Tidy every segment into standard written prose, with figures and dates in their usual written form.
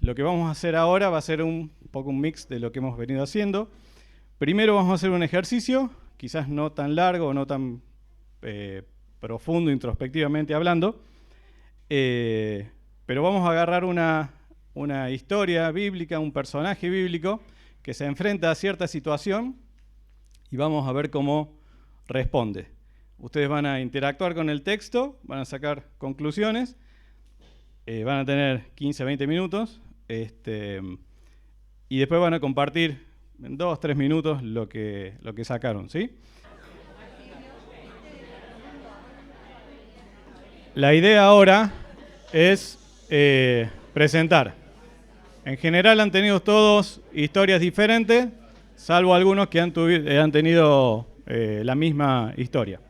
lo que vamos a hacer ahora va a ser un poco un mix de lo que hemos venido haciendo. Primero vamos a hacer un ejercicio, quizás no tan largo, no tan profundo, introspectivamente hablando, pero vamos a agarrar una historia bíblica, un personaje bíblico que se enfrenta a cierta situación y vamos a ver cómo responde. Ustedes van a interactuar con el texto, van a sacar conclusiones, van a tener 15, 20 minutos y después van a compartir en 2, 3 minutos lo que sacaron, ¿sí? La idea ahora es presentar. En general han tenido todos historias diferentes, salvo algunos que han tenido la misma historia.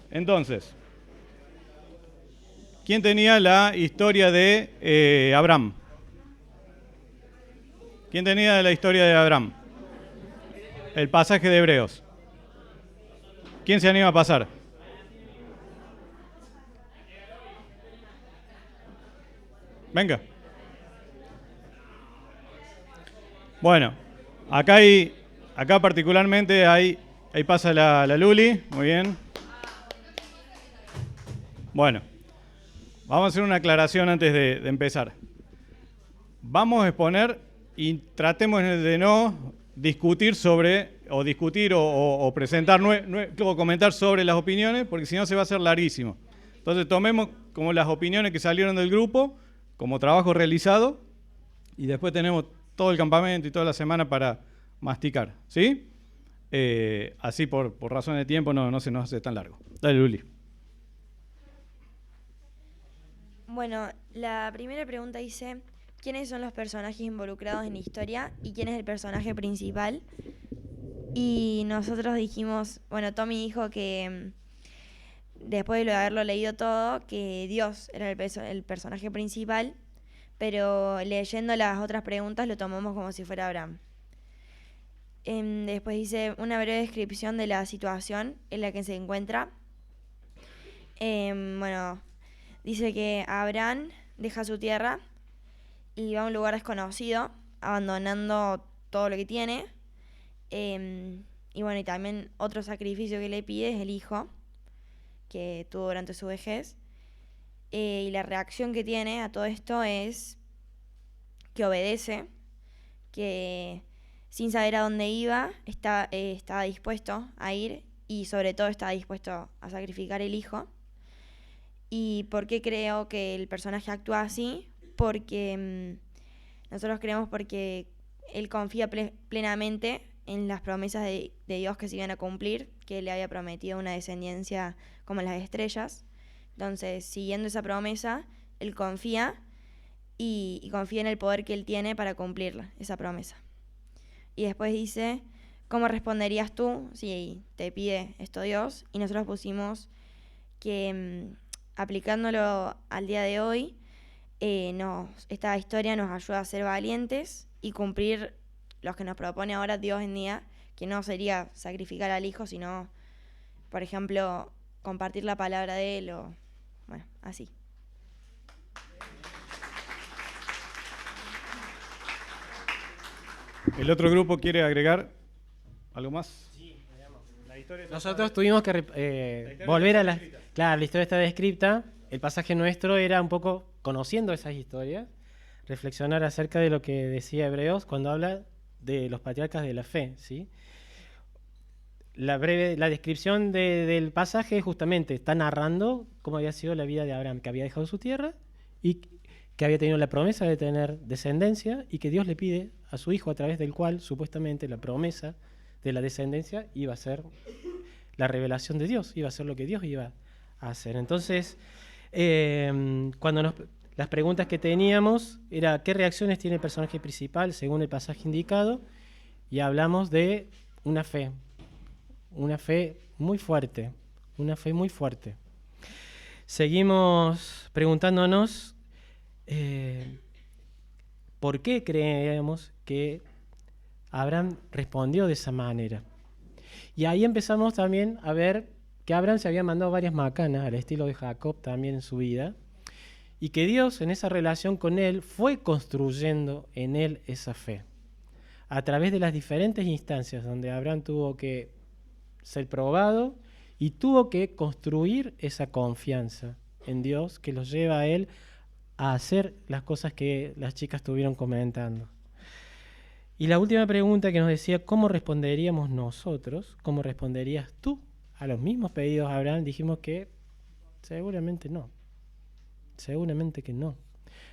Entonces, ¿quién tenía la historia de Abraham? ¿Quién tenía la historia de Abraham? El pasaje de Hebreos. ¿Quién se anima a pasar? Venga. Bueno, acá particularmente ahí pasa la Luli, muy bien. Bueno, vamos a hacer una aclaración antes de empezar. Vamos a exponer y tratemos de no discutir sobre, o presentar, o comentar sobre las opiniones, porque si no se va a hacer larguísimo. Entonces tomemos como las opiniones que salieron del grupo, como trabajo realizado, y después tenemos todo el campamento y toda la semana para masticar, ¿sí? Así por razones de tiempo no se nos hace tan largo. Dale, Luli. Bueno, la primera pregunta dice, ¿quiénes son los personajes involucrados en la historia y quién es el personaje principal? Y nosotros dijimos, bueno, Tommy dijo que después de haberlo leído todo, que Dios era el personaje principal, pero leyendo las otras preguntas lo tomamos como si fuera Abraham. Después dice una breve descripción de la situación en la que se encuentra. Bueno, dice que Abraham deja su tierra y va a un lugar desconocido, abandonando todo lo que tiene. Y bueno, y también otro sacrificio que le pide es el hijo que tuvo durante su vejez. Y la reacción que tiene a todo esto es que obedece, que sin saber a dónde iba, estaba dispuesto a ir y sobre todo estaba dispuesto a sacrificar el hijo. ¿Y por qué creo que el personaje actúa así? Porque nosotros creemos porque él confía plenamente en las promesas de Dios que se iban a cumplir, que le había prometido una descendencia como las estrellas. Entonces, siguiendo esa promesa, él confía y confía en el poder que él tiene para cumplir esa promesa. Y después dice, ¿cómo responderías tú si te pide esto Dios? Y nosotros pusimos que aplicándolo al día de hoy, esta historia nos ayuda a ser valientes y cumplir los que nos propone ahora Dios en día, que no sería sacrificar al hijo, sino, por ejemplo, compartir la palabra de él o, bueno, así. ¿El otro grupo quiere agregar algo más? Sí, nosotros tuvimos que volver a la... Claro, la historia está descrita. El pasaje nuestro era un poco conociendo esas historias, reflexionar acerca de lo que decía Hebreos cuando habla de los patriarcas de la fe, ¿sí? La descripción del pasaje justamente está narrando cómo había sido la vida de Abraham, que había dejado su tierra y que había tenido la promesa de tener descendencia y que Dios le pide a su hijo a través del cual supuestamente la promesa de la descendencia iba a ser la revelación de Dios, iba a ser lo que Dios iba a hacer. Entonces, las preguntas que teníamos era ¿qué reacciones tiene el personaje principal según el pasaje indicado? Y hablamos de una fe muy fuerte, una fe muy fuerte. Seguimos preguntándonos ¿por qué creemos que Abraham respondió de esa manera? Y ahí empezamos también a ver que Abraham se había mandado varias macanas, al estilo de Jacob también en su vida, y que Dios en esa relación con él fue construyendo en él esa fe. A través de las diferentes instancias donde Abraham tuvo que ser probado y tuvo que construir esa confianza en Dios que los lleva a él a hacer las cosas que las chicas estuvieron comentando. Y la última pregunta que nos decía, ¿cómo responderíamos nosotros? ¿Cómo responderías tú a los mismos pedidos de Abraham? Dijimos que seguramente no. Seguramente que no.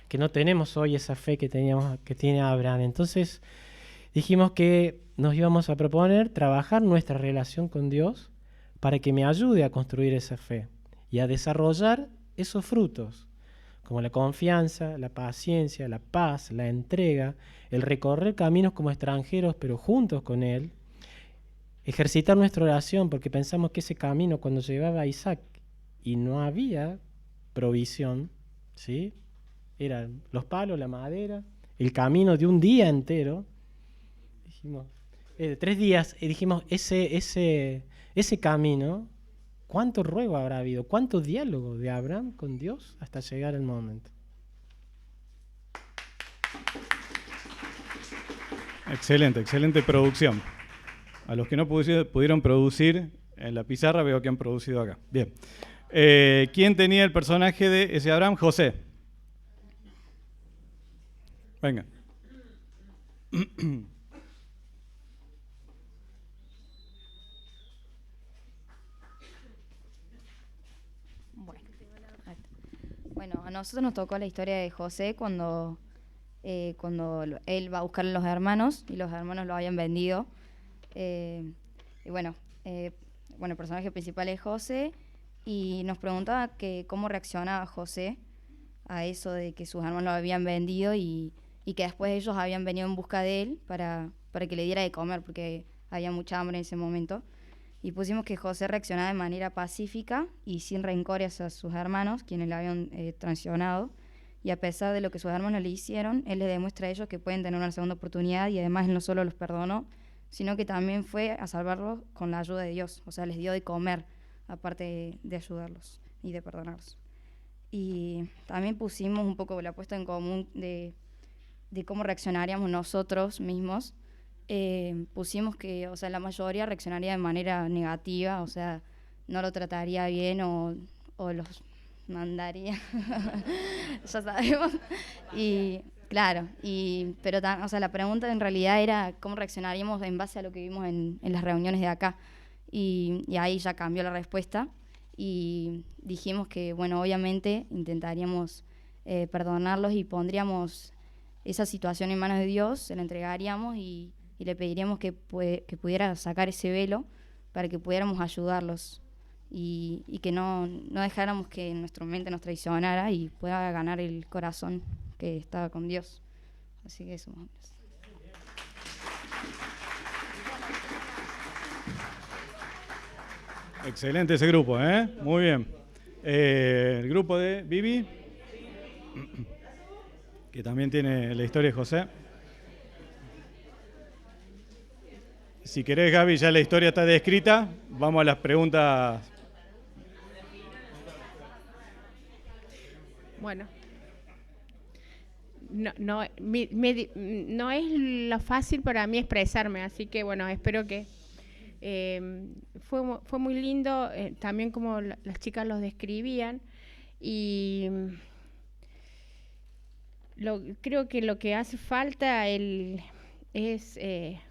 Que no tenemos hoy esa fe que tiene Abraham. Entonces dijimos que nos íbamos a proponer trabajar nuestra relación con Dios para que me ayude a construir esa fe y a desarrollar esos frutos, como la confianza, la paciencia, la paz, la entrega, el recorrer caminos como extranjeros pero juntos con Él, ejercitar nuestra oración, porque pensamos que ese camino cuando llegaba a Isaac y no había provisión, ¿sí? Eran los palos, la madera, el camino de un día entero, dijimos, 3 días, y dijimos, ese camino, ¿cuánto ruego habrá habido? ¿Cuánto diálogo de Abraham con Dios hasta llegar el momento? Excelente, excelente producción. A los que no pudieron producir en la pizarra, veo que han producido acá. Bien. ¿Quién tenía el personaje de ese Abraham? José. Venga. Bueno, a nosotros nos tocó la historia de José cuando él va a buscar a los hermanos y los hermanos lo habían vendido. Y bueno, el personaje principal es José y nos preguntaba que cómo reaccionaba José a eso de que sus hermanos lo habían vendido y que después ellos habían venido en busca de él para que le diera de comer porque había mucha hambre en ese momento. Y pusimos que José reaccionaba de manera pacífica y sin rencor hacia sus hermanos, quienes le habían traicionado. Y a pesar de lo que sus hermanos le hicieron, él les demuestra a ellos que pueden tener una segunda oportunidad y además él no solo los perdonó, sino que también fue a salvarlos con la ayuda de Dios. O sea, les dio de comer, aparte de ayudarlos y de perdonarlos. Y también pusimos un poco la puesta en común de cómo reaccionaríamos nosotros mismos. Pusimos que, o sea, la mayoría reaccionaría de manera negativa, o sea, no lo trataría bien o los mandaría, ya sabemos. Y claro, pero o sea, la pregunta en realidad era cómo reaccionaríamos en base a lo que vimos en las reuniones de acá. Y ahí ya cambió la respuesta y dijimos que, bueno, obviamente intentaríamos perdonarlos y pondríamos esa situación en manos de Dios, se la entregaríamos y le pediríamos que pudiera sacar ese velo para que pudiéramos ayudarlos y que no dejáramos que nuestra mente nos traicionara y pueda ganar el corazón que estaba con Dios. Así que eso más o menos. Excelente ese grupo, ¿eh? Muy bien. El grupo de Vivi, que también tiene la historia de José. Si querés, Gaby, ya la historia está descrita. Vamos a las preguntas. Bueno, no es lo fácil para mí expresarme, así que bueno, espero que fue muy lindo, también como las chicas los describían y creo que lo que hace falta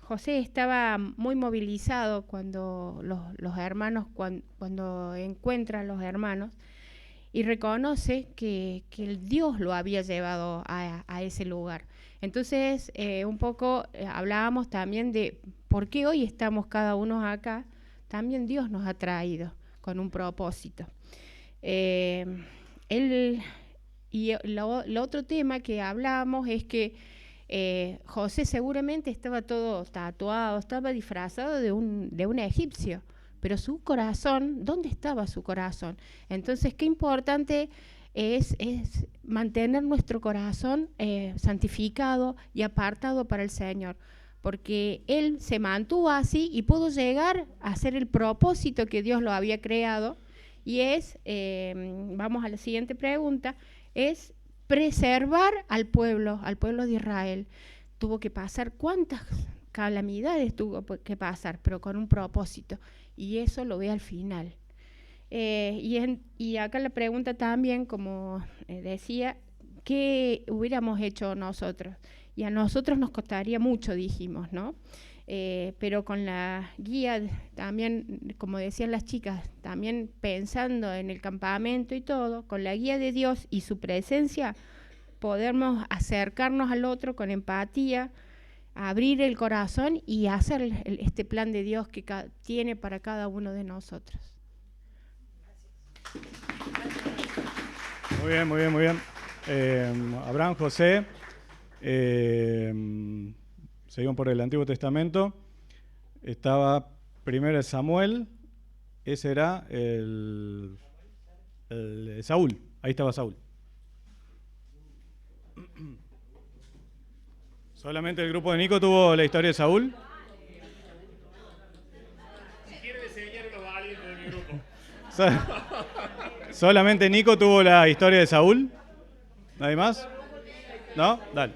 José estaba muy movilizado cuando los hermanos, cuando encuentran los hermanos y reconoce que el Dios lo había llevado a ese lugar. Entonces, un poco hablábamos también de por qué hoy estamos cada uno acá. También Dios nos ha traído con un propósito. Lo otro tema que hablábamos es que José seguramente estaba todo tatuado, estaba disfrazado de un egipcio, pero su corazón, ¿dónde estaba su corazón? Entonces, qué importante es mantener nuestro corazón santificado y apartado para el Señor, porque Él se mantuvo así y pudo llegar a hacer el propósito que Dios lo había creado, y vamos a la siguiente pregunta, es preservar al pueblo de Israel. Tuvo que pasar cuántas calamidades tuvo que pasar, pero con un propósito, y eso lo ve al final. Y acá la pregunta también, como decía, ¿qué hubiéramos hecho nosotros? Y a nosotros nos costaría mucho, dijimos, ¿no? Pero con la guía también, como decían las chicas, también pensando en el campamento y todo, con la guía de Dios y su presencia, podemos acercarnos al otro con empatía, abrir el corazón y hacer este plan de Dios que tiene para cada uno de nosotros. Muy bien, muy bien, muy bien. Abraham, José, seguimos por el Antiguo Testamento. Estaba primero Samuel, ese era el Saúl, ahí estaba Saúl. ¿Solamente el grupo de Nico tuvo la historia de Saúl? Si quieren enseñar a los valientes de mi grupo. ¿Solamente Nico tuvo la historia de Saúl? ¿Nadie más? ¿No? Dale.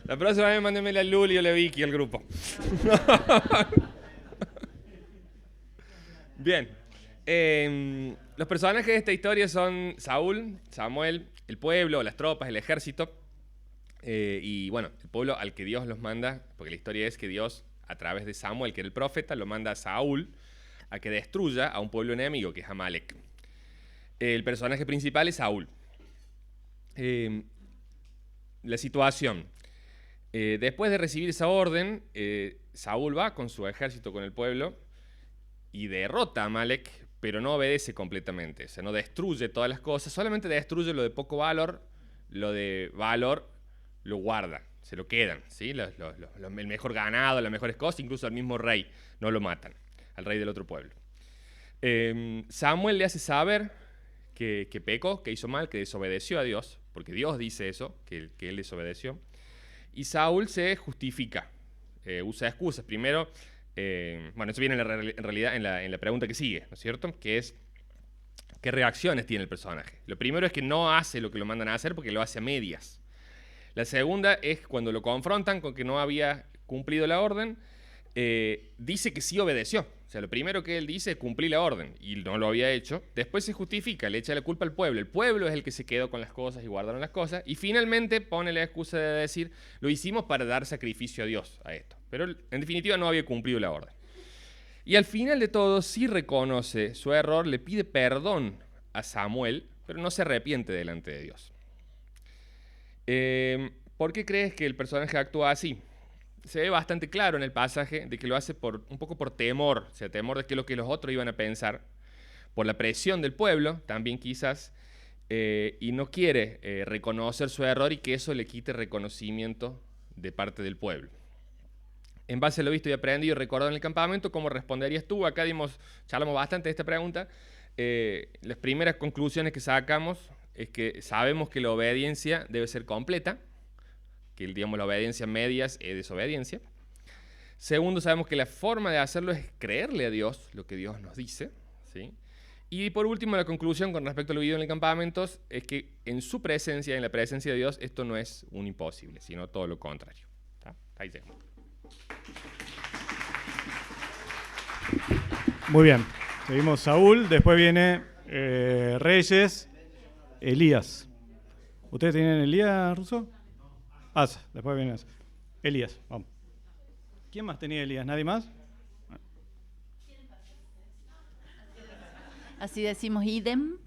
La próxima vez mándeme la Luli o la Vicky al grupo. Bien. Los personajes de esta historia son Saúl, Samuel, el pueblo, las tropas, el ejército. Y bueno, el pueblo al que Dios los manda, porque la historia es que Dios, a través de Samuel, que era el profeta, lo manda a Saúl a que destruya a un pueblo enemigo, que es Amalek. El personaje principal es Saúl. La situación. Después de recibir esa orden, Saúl va con su ejército, con el pueblo, y derrota a Amalek, pero no obedece completamente. O sea, no destruye todas las cosas, solamente destruye lo de poco valor, lo de valor lo guarda, se lo quedan, ¿sí? El mejor ganado, las mejores cosas, incluso al mismo rey no lo matan, al rey del otro pueblo. Samuel le hace saber que pecó, que hizo mal, que desobedeció a Dios, porque Dios dice eso, que él desobedeció. Y Saúl se justifica, usa excusas. Primero, bueno, eso viene en realidad en la pregunta que sigue, ¿no es cierto? Que es, ¿qué reacciones tiene el personaje? Lo primero es que no hace lo que lo mandan a hacer porque lo hace a medias. La segunda es cuando lo confrontan con que no había cumplido la orden, dice que sí obedeció. O sea, lo primero que él dice es cumplir la orden y no lo había hecho. Después se justifica, le echa la culpa al pueblo. El pueblo es el que se quedó con las cosas y guardaron las cosas. Y finalmente pone la excusa de decir, lo hicimos para dar sacrificio a Dios a esto. Pero en definitiva no había cumplido la orden. Y al final de todo sí reconoce su error, le pide perdón a Samuel, pero no se arrepiente delante de Dios. ¿Por qué crees que el personaje actúa así? Se ve bastante claro en el pasaje de que lo hace un poco por temor, o sea, temor de que lo que los otros iban a pensar, por la presión del pueblo, también quizás, y no quiere reconocer su error y que eso le quite reconocimiento de parte del pueblo. En base a lo visto y aprendido y recordado en el campamento, ¿cómo responderías tú? Acá charlamos bastante de esta pregunta. Las primeras conclusiones que sacamos es que sabemos que la obediencia debe ser completa, que digamos, la obediencia a medias es desobediencia. Segundo, sabemos que la forma de hacerlo es creerle a Dios lo que Dios nos dice, ¿sí? Y por último, la conclusión con respecto a lo vivido en el campamento es que en su presencia, en la presencia de Dios, esto no es un imposible, sino todo lo contrario. ¿Está? Ahí se. Muy bien, seguimos Saúl, después viene Reyes, Elías. ¿Ustedes tienen Elías, Russo? Asa, después viene Asa. Elías, vamos. ¿Quién más tenía Elías? ¿Nadie más? Así decimos idem.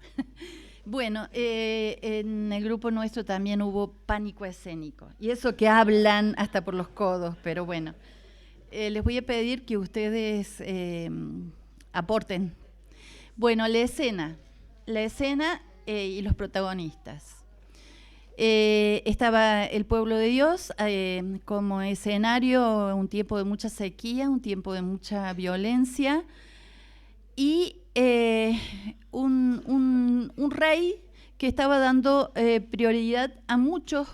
Bueno, en el grupo nuestro también hubo pánico escénico. Y eso que hablan hasta por los codos, pero bueno. Les voy a pedir que ustedes aporten. Bueno, la escena y los protagonistas. Estaba el pueblo de Dios como escenario, un tiempo de mucha sequía, un tiempo de mucha violencia y un rey que estaba dando prioridad a muchos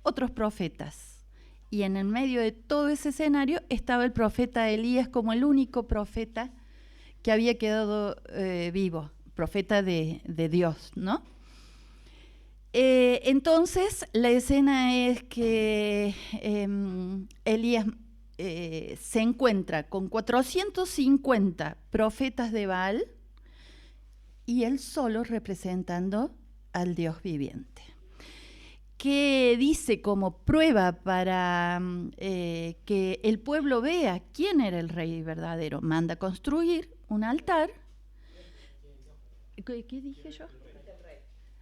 otros profetas. Y en el medio de todo ese escenario estaba el profeta Elías como el único profeta que había quedado vivo, profeta de Dios, ¿no? Entonces, la escena es que Elías se encuentra con 450 profetas de Baal y él solo representando al Dios viviente. Que dice como prueba para que el pueblo vea quién era el rey verdadero. Manda construir un altar. ¿Qué dije yo?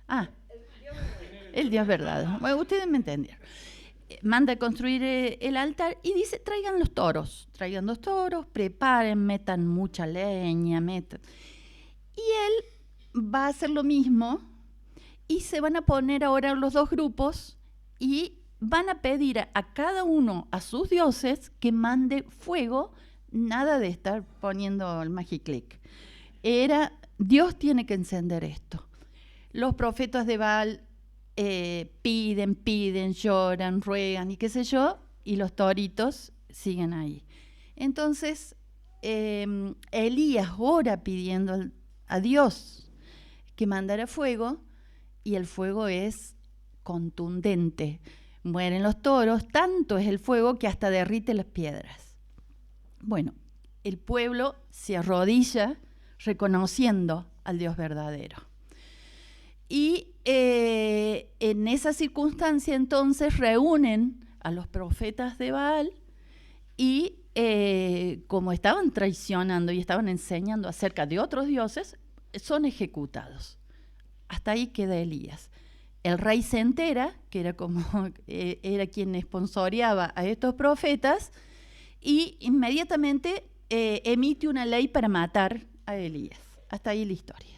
Ah, el Dios verdadero. Bueno, ustedes me entendieron. Manda construir el altar y dice, traigan los toros. Traigan 2 toros, preparen, metan mucha leña, metan. Y él va a hacer lo mismo. Y se van a poner ahora los 2 grupos y van a pedir a cada uno, a sus dioses, que mande fuego, nada de estar poniendo el magiclick. Dios tiene que encender esto. Los profetas de Baal piden, lloran, ruegan y qué sé yo, y los toritos siguen ahí. Entonces, Elías ora pidiendo a Dios que mandara fuego, y el fuego es contundente. Mueren los toros, tanto es el fuego que hasta derrite las piedras. Bueno, el pueblo se arrodilla reconociendo al Dios verdadero. Y en esa circunstancia entonces reúnen a los profetas de Baal y como estaban traicionando y estaban enseñando acerca de otros dioses, son ejecutados. Hasta ahí queda Elías. El rey se entera, que era quien esponsoreaba a estos profetas, y inmediatamente emite una ley para matar a Elías. Hasta ahí la historia.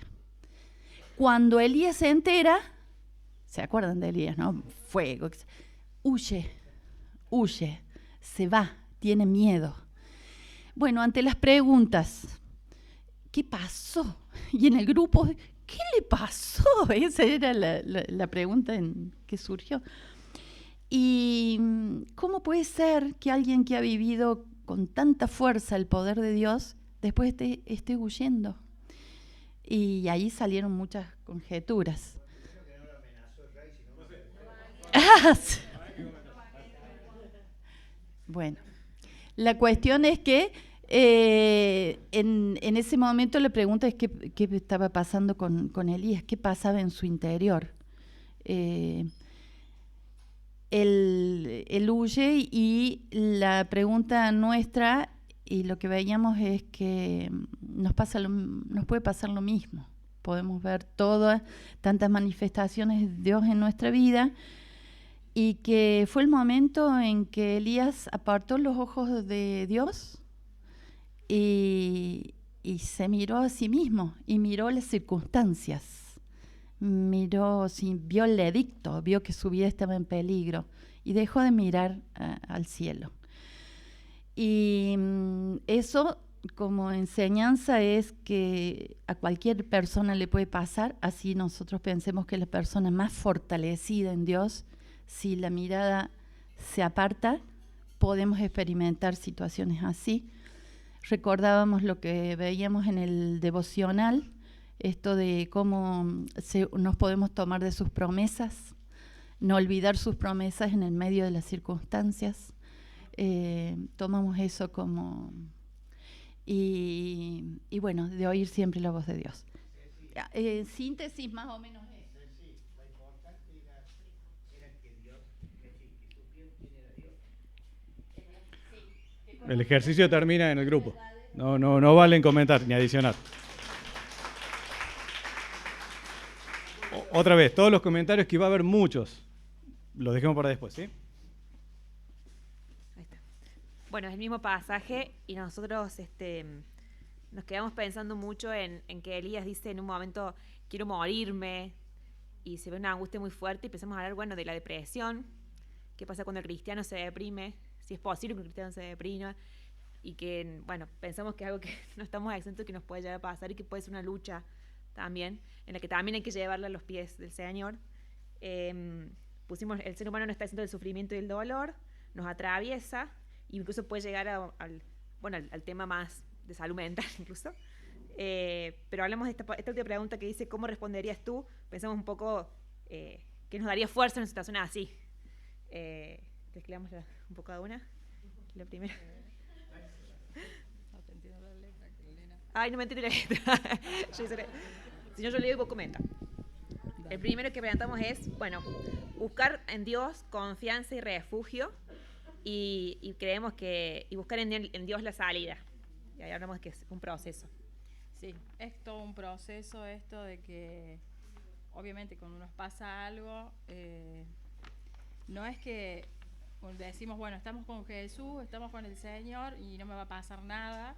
Cuando Elías se entera, ¿se acuerdan de Elías, no? Fuego. Huye, se va, tiene miedo. Bueno, ante las preguntas, ¿qué pasó? Y en el grupo, ¿qué le pasó? Esa era la pregunta que surgió. ¿Y cómo puede ser que alguien que ha vivido con tanta fuerza el poder de Dios después esté huyendo? Y ahí salieron muchas conjeturas. Bueno, la cuestión es que en ese momento la pregunta es qué estaba pasando con Elías, qué pasaba en su interior. Él huye y la pregunta nuestra y lo que veíamos es que nos puede pasar lo mismo. Podemos ver tantas manifestaciones de Dios en nuestra vida y que fue el momento en que Elías apartó los ojos de Dios y se miró a sí mismo y miró las circunstancias. Vio el edicto, vio que su vida estaba en peligro y dejó de mirar al cielo. Y eso como enseñanza es que a cualquier persona le puede pasar, así nosotros pensemos que la persona más fortalecida en Dios, si la mirada se aparta, podemos experimentar situaciones así. Recordábamos lo que veíamos en el devocional, esto de cómo nos podemos tomar de sus promesas, no olvidar sus promesas en el medio de las circunstancias. Tomamos eso como... Y bueno, de oír siempre la voz de Dios. Síntesis más o menos eso. La importante era que Dios, que supieran quién era Dios. El ejercicio termina en el grupo. No valen comentar ni adicionar. Otra vez, todos los comentarios, que iba a haber muchos, los dejemos para después, ¿sí? Bueno, es el mismo pasaje y nosotros nos quedamos pensando mucho en que Elías dice en un momento, quiero morirme, y se ve una angustia muy fuerte y empezamos a hablar, bueno, de la depresión, qué pasa cuando el cristiano se deprime, si es posible que un cristiano se deprima, y que, bueno, pensamos que es algo que no estamos exentos, que nos puede llegar a pasar y que puede ser una lucha también, en la que también hay que llevarla a los pies del Señor. Pusimos, el ser humano no está exento del sufrimiento y del dolor, nos atraviesa, incluso puede llegar al tema más de salud mental incluso. Pero hablamos de esta última pregunta que dice, ¿cómo responderías tú? Pensamos un poco nos daría fuerza en una situación así. ¿Quieres que leamos un poco cada una? La primera. Ay, no me entiendo la letra. Si no, yo leo y vos comenta. El primero que presentamos es, bueno, buscar en Dios confianza y refugio y creemos que buscar en Dios la salida. Y ahí hablamos de que es un proceso. Sí, es todo un proceso esto de que obviamente cuando nos pasa algo, no es que decimos, bueno, estamos con Jesús, estamos con el Señor y no me va a pasar nada,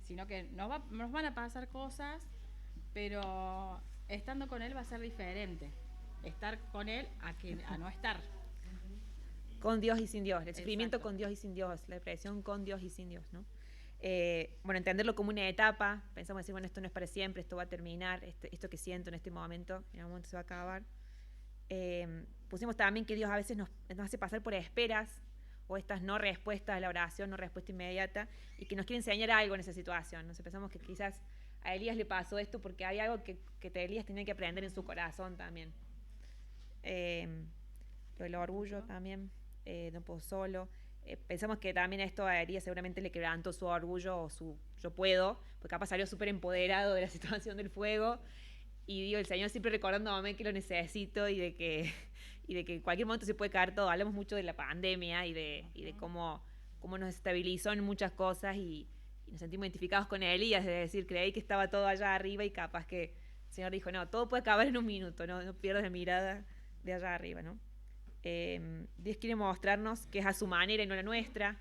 sino que nos van a pasar cosas, pero estando con Él va a ser diferente. Estar con Él a no estar. Con Dios y sin Dios, el sufrimiento con Dios y sin Dios, la depresión con Dios y sin Dios, ¿no? Bueno, entenderlo como una etapa, pensamos decir, bueno, esto no es para siempre, esto va a terminar, esto que siento en este momento, en algún momento se va a acabar. Pusimos también que Dios a veces nos hace pasar por esperas, o estas no respuestas a la oración, no respuesta inmediata, y que nos quiere enseñar algo en esa situación. Nos pensamos que quizás a Elías le pasó esto porque hay algo que Elías tenía que aprender en su corazón también. Lo del orgullo también, no puedo solo. Pensamos que también esto a Elías seguramente le quebrantó su orgullo o su yo puedo, porque capaz salió súper empoderado de la situación del fuego, y digo, el Señor siempre recordándome que lo necesito y de que en cualquier momento se puede caer todo. Hablamos mucho de la pandemia y de cómo nos estabilizó en muchas cosas y nos sentimos identificados con Elías, es decir, creí que estaba todo allá arriba y capaz que el Señor dijo, no, todo puede acabar en un minuto, no pierdas la mirada de allá arriba, ¿no? Dios quiere mostrarnos que es a su manera y no la nuestra.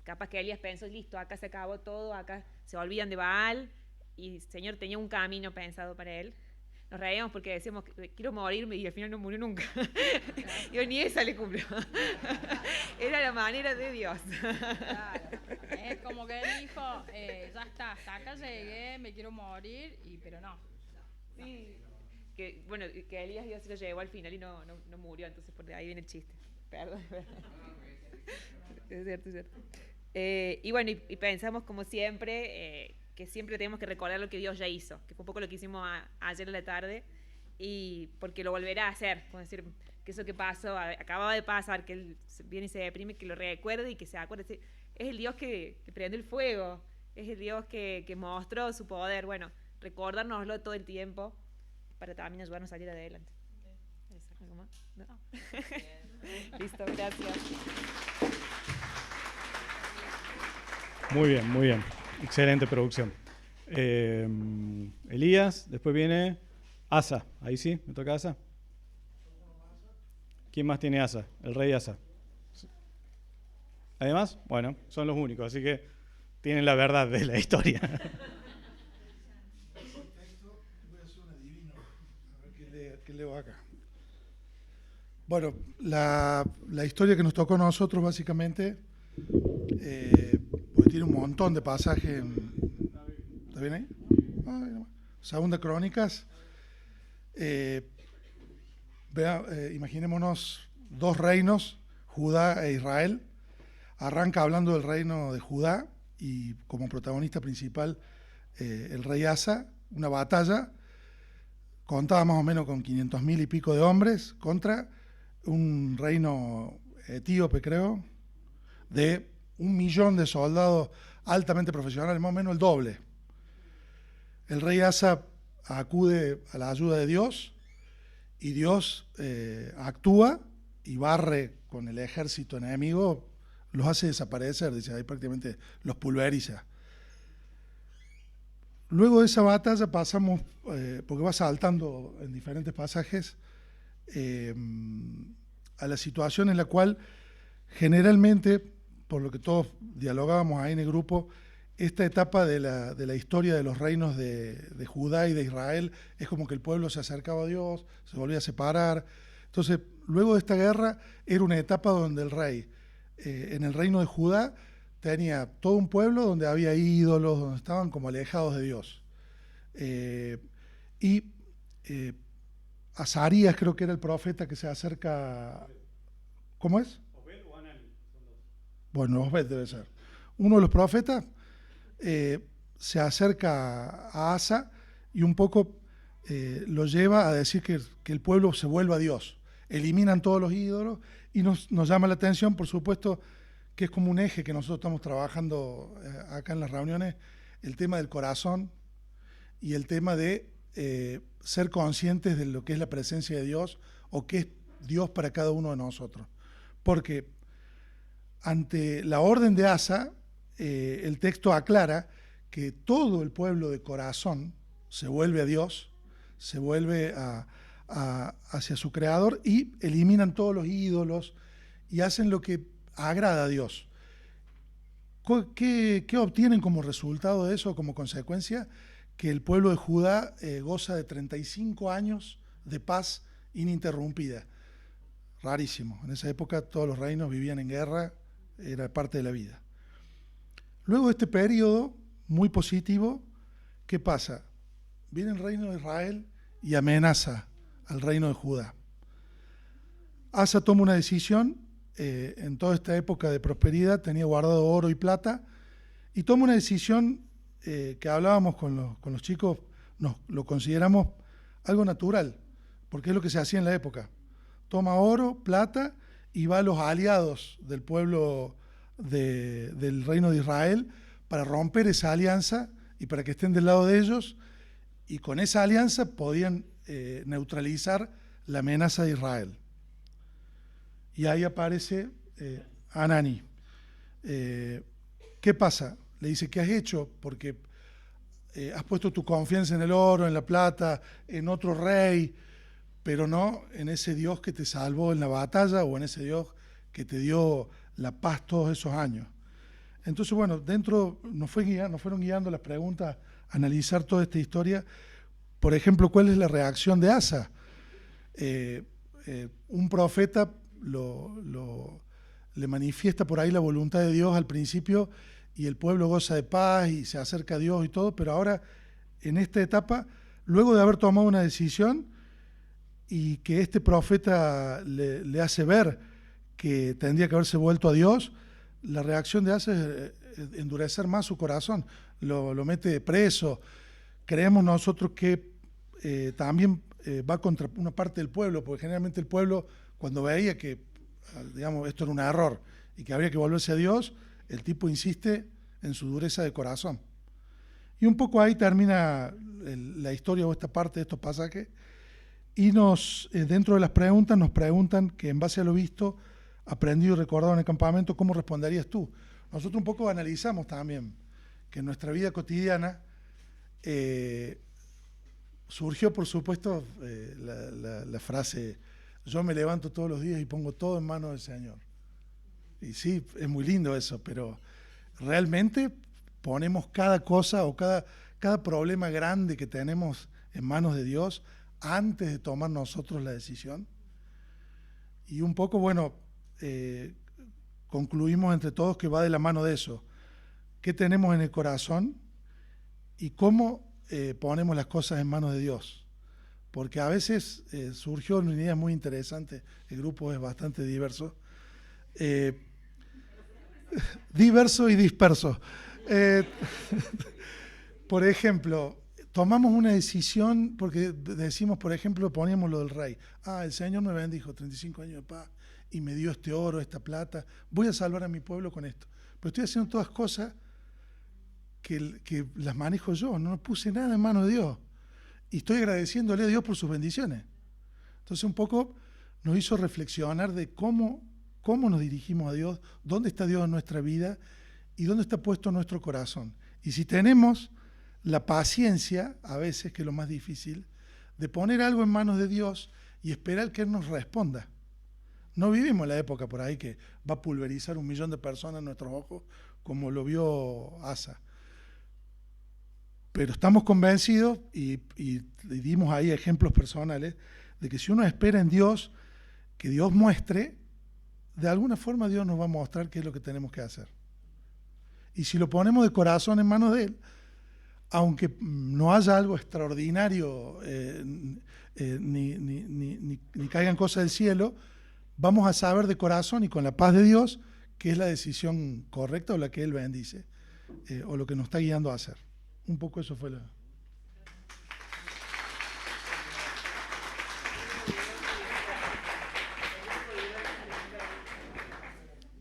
Capaz que Elías pensó, listo, acá se acabó todo, acá se olvidan de Baal, y el Señor tenía un camino pensado para él. Nos reíamos porque decíamos, quiero morirme, y al final no murió nunca. Digo, ni esa le cumplió. Era la manera de Dios. Claro. Es como que él dijo, ya está, hasta acá llegué, me quiero morir, pero no. Sí. Que, bueno, que Elías Dios se lo llevó al final y no murió, entonces por ahí viene el chiste. Perdón. Es cierto. Y bueno, y pensamos como siempre, que siempre tenemos que recordar lo que Dios ya hizo, que fue un poco lo que hicimos ayer en la tarde, y porque lo volverá a hacer, como decir, que eso que pasó, acababa de pasar, que Él viene y se deprime, que lo recuerde y que se acuerde. Es el Dios que prendió el fuego, es el Dios que mostró su poder. Bueno, recordárnoslo todo el tiempo, para también ayudarnos a salir adelante. ¿Algo más? ¿No? Listo, gracias. Muy bien. Excelente producción. Elías, después viene Asa. Ahí sí, me toca Asa. ¿Quién más tiene Asa? El rey Asa. Además, bueno, son los únicos, así que tienen la verdad de la historia. ¿Qué leo acá? Bueno, la historia que nos tocó a nosotros básicamente, porque tiene un montón de pasajes. ¿Está bien ahí? Segunda Crónicas. Imaginémonos dos reinos, Judá e Israel. Arranca hablando del reino de Judá y como protagonista principal el rey Asa, una batalla. Contaba más o menos con 500.000 y pico de hombres contra un reino etíope, creo, de 1 millón de soldados altamente profesionales, más o menos el doble. El rey Asa acude a la ayuda de Dios y Dios actúa y barre con el ejército enemigo, los hace desaparecer, dice, ahí prácticamente los pulveriza. Luego de esa batalla pasamos, porque va saltando en diferentes pasajes, a la situación en la cual generalmente, por lo que todos dialogábamos ahí en el grupo, esta etapa de la historia de los reinos de Judá y de Israel es como que el pueblo se acercaba a Dios, se volvía a separar. Entonces, luego de esta guerra era una etapa donde el rey, en el reino de Judá, tenía todo un pueblo donde había ídolos, donde estaban como alejados de Dios. Azarías creo que era el profeta que se acerca. ¿Cómo es? Obed o Anán. Bueno, Obed debe ser. Uno de los profetas se acerca a Asa y un poco lo lleva a decir que el pueblo se vuelva a Dios. Eliminan todos los ídolos y nos llama la atención, por supuesto, que es como un eje que nosotros estamos trabajando acá en las reuniones, el tema del corazón y el tema de ser conscientes de lo que es la presencia de Dios o qué es Dios para cada uno de nosotros. Porque ante la orden de Asa, el texto aclara que todo el pueblo de corazón se vuelve a Dios, se vuelve hacia su creador y eliminan todos los ídolos y hacen lo que agrada a Dios. ¿Qué obtienen como resultado de eso, como consecuencia? Que el pueblo de Judá goza de 35 años de paz ininterrumpida. Rarísimo. En esa época todos los reinos vivían en guerra, era parte de la vida. Luego de este periodo muy positivo, ¿qué pasa? Viene el reino de Israel y amenaza al reino de Judá. Asa toma una decisión, en toda esta época de prosperidad tenía guardado oro y plata, y toma una decisión que hablábamos con los chicos, lo consideramos algo natural, porque es lo que se hacía en la época. Toma oro, plata y va a los aliados del pueblo del reino de Israel para romper esa alianza y para que estén del lado de ellos, y con esa alianza podían neutralizar la amenaza de Israel. Y ahí aparece Hanani. ¿Qué pasa? Le dice, ¿qué has hecho? Porque has puesto tu confianza en el oro, en la plata, en otro rey, pero no en ese Dios que te salvó en la batalla o en ese Dios que te dio la paz todos esos años. Entonces, bueno, dentro nos fueron guiando las preguntas a analizar toda esta historia. Por ejemplo, ¿cuál es la reacción de Asa? Un profeta le manifiesta por ahí la voluntad de Dios al principio y el pueblo goza de paz y se acerca a Dios y todo, pero ahora, en esta etapa, luego de haber tomado una decisión y que este profeta le hace ver que tendría que haberse vuelto a Dios, la reacción de Asa es endurecer más su corazón, lo mete preso. Creemos nosotros que también va contra una parte del pueblo, porque generalmente el pueblo, cuando veía que, digamos, esto era un error y que habría que volverse a Dios, el tipo insiste en su dureza de corazón. Y un poco ahí termina la historia o esta parte de estos pasajes, y dentro de las preguntas nos preguntan que en base a lo visto, aprendido y recordado en el campamento, ¿cómo responderías tú? Nosotros un poco analizamos también que en nuestra vida cotidiana surgió, por supuesto, la frase, yo me levanto todos los días y pongo todo en manos del Señor. Y sí, es muy lindo eso, pero realmente ponemos cada cosa o cada problema grande que tenemos en manos de Dios antes de tomar nosotros la decisión. Y un poco, bueno, concluimos entre todos que va de la mano de eso. ¿Qué tenemos en el corazón? Y cómo ponemos las cosas en manos de Dios. Porque a veces surgió una idea muy interesante, el grupo es bastante diverso. Diverso y disperso. Por ejemplo, tomamos una decisión, porque decimos, por ejemplo, poníamos lo del rey. El Señor me bendijo, 35 años de paz, y me dio este oro, esta plata, voy a salvar a mi pueblo con esto. Pero estoy haciendo todas cosas que las manejo yo, no puse nada en manos de Dios. Y estoy agradeciéndole a Dios por sus bendiciones. Entonces un poco nos hizo reflexionar de cómo nos dirigimos a Dios, dónde está Dios en nuestra vida y dónde está puesto nuestro corazón. Y si tenemos la paciencia, a veces, que es lo más difícil, de poner algo en manos de Dios y esperar que Él nos responda. No vivimos la época por ahí que va a pulverizar 1 millón de personas en nuestros ojos, como lo vio Asa. Pero estamos convencidos y dimos ahí ejemplos personales de que si uno espera en Dios, que Dios muestre, de alguna forma Dios nos va a mostrar qué es lo que tenemos que hacer. Y si lo ponemos de corazón en manos de Él, aunque no haya algo extraordinario, ni caigan cosas del cielo, vamos a saber de corazón y con la paz de Dios qué es la decisión correcta o la que Él bendice, o lo que nos está guiando a hacer. Un poco eso fue la...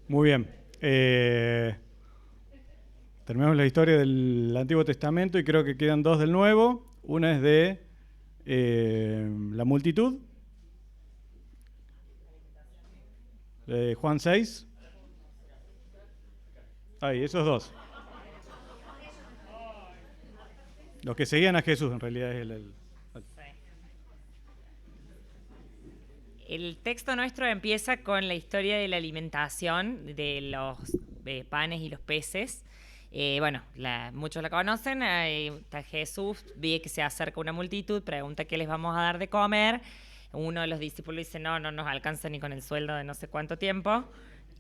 Muy bien. Terminamos la historia del Antiguo Testamento y creo que quedan dos del Nuevo. Una es de la multitud, de Juan 6. Ahí, esos dos. Los que seguían a Jesús, en realidad es El texto nuestro empieza con la historia de la alimentación de los panes y los peces. Muchos la conocen. Está Jesús, ve que se acerca una multitud, pregunta qué les vamos a dar de comer. Uno de los discípulos dice, no nos alcanza ni con el sueldo de no sé cuánto tiempo.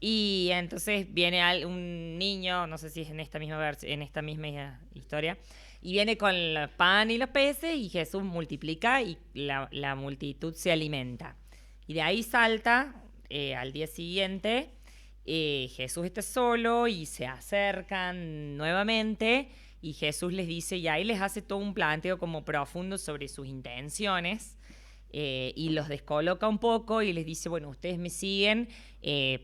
Y entonces viene un niño, no sé si es en esta misma historia, y viene con el pan y los peces y Jesús multiplica y la multitud se alimenta. Y de ahí salta al día siguiente, Jesús está solo y se acercan nuevamente y Jesús les dice, y ahí les hace todo un planteo como profundo sobre sus intenciones. Y los descoloca un poco y les dice, bueno, ustedes me siguen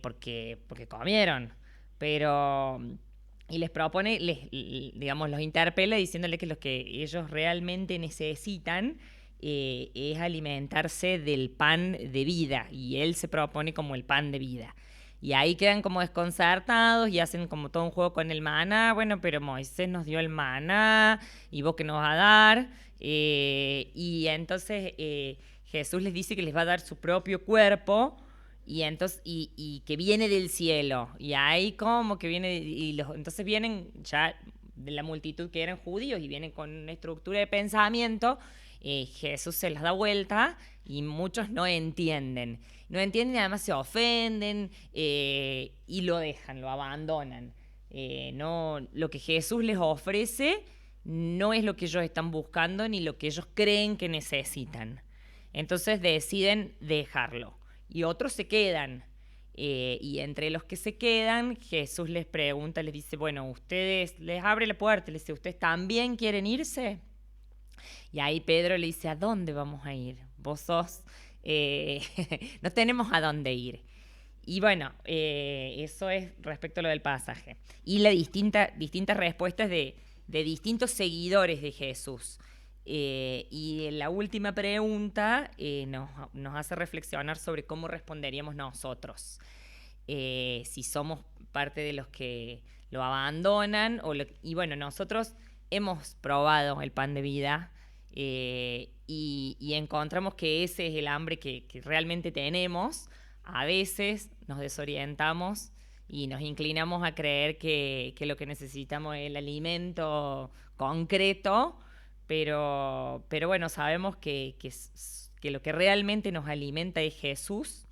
porque comieron, y les propone, los interpela diciéndoles que lo que ellos realmente necesitan es alimentarse del pan de vida, y él se propone como el pan de vida. Y ahí quedan como desconcertados y hacen como todo un juego con el maná. Bueno, pero Moisés nos dio el maná, ¿y vos qué nos vas a dar? Y entonces Jesús les dice que les va a dar su propio cuerpo y que viene del cielo. Y ahí como que viene, entonces vienen ya de la multitud que eran judíos y vienen con una estructura de pensamiento. Jesús se las da vuelta y muchos no entienden. No entienden y además se ofenden y lo dejan, lo abandonan. Lo que Jesús les ofrece no es lo que ellos están buscando ni lo que ellos creen que necesitan. Entonces deciden dejarlo. Y otros se quedan. Y entre los que se quedan, Jesús les pregunta, les dice, bueno, ustedes, les abre la puerta, les dice, ¿ustedes también quieren irse? Y ahí Pedro le dice, ¿a dónde vamos a ir? Vos sos... no tenemos a dónde ir. Y bueno, eso es respecto a lo del pasaje. Y las distintas respuestas de distintos seguidores de Jesús. Y la última pregunta nos hace reflexionar sobre cómo responderíamos nosotros. Si somos parte de los que lo abandonan. Y bueno, nosotros hemos probado el pan de vida y encontramos que ese es el hambre que realmente tenemos. A veces nos desorientamos y nos inclinamos a creer que lo que necesitamos es el alimento concreto, pero bueno, sabemos que lo que realmente nos alimenta es Jesús.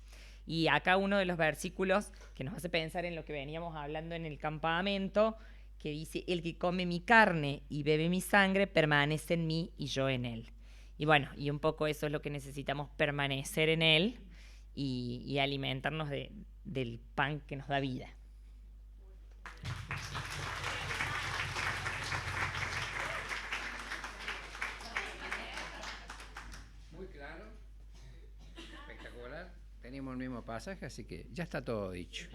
Y acá uno de los versículos que nos hace pensar en lo que veníamos hablando en el campamento, que dice, el que come mi carne y bebe mi sangre permanece en mí y yo en él. Y bueno, y un poco eso es lo que necesitamos, permanecer en él y alimentarnos del pan que nos da vida. Muy claro, espectacular. Tenemos el mismo pasaje, así que ya está todo dicho.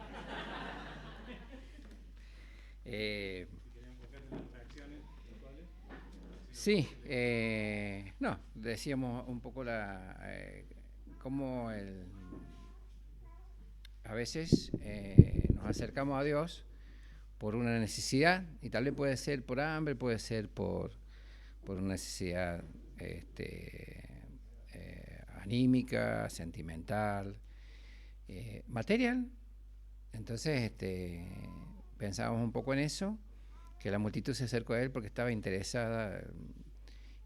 Sí, no, decíamos un poco cómo a veces nos acercamos a Dios por una necesidad, y tal vez puede ser por hambre, puede ser por una necesidad anímica, sentimental, material. Entonces, pensábamos un poco en eso, que la multitud se acercó a él porque estaba interesada,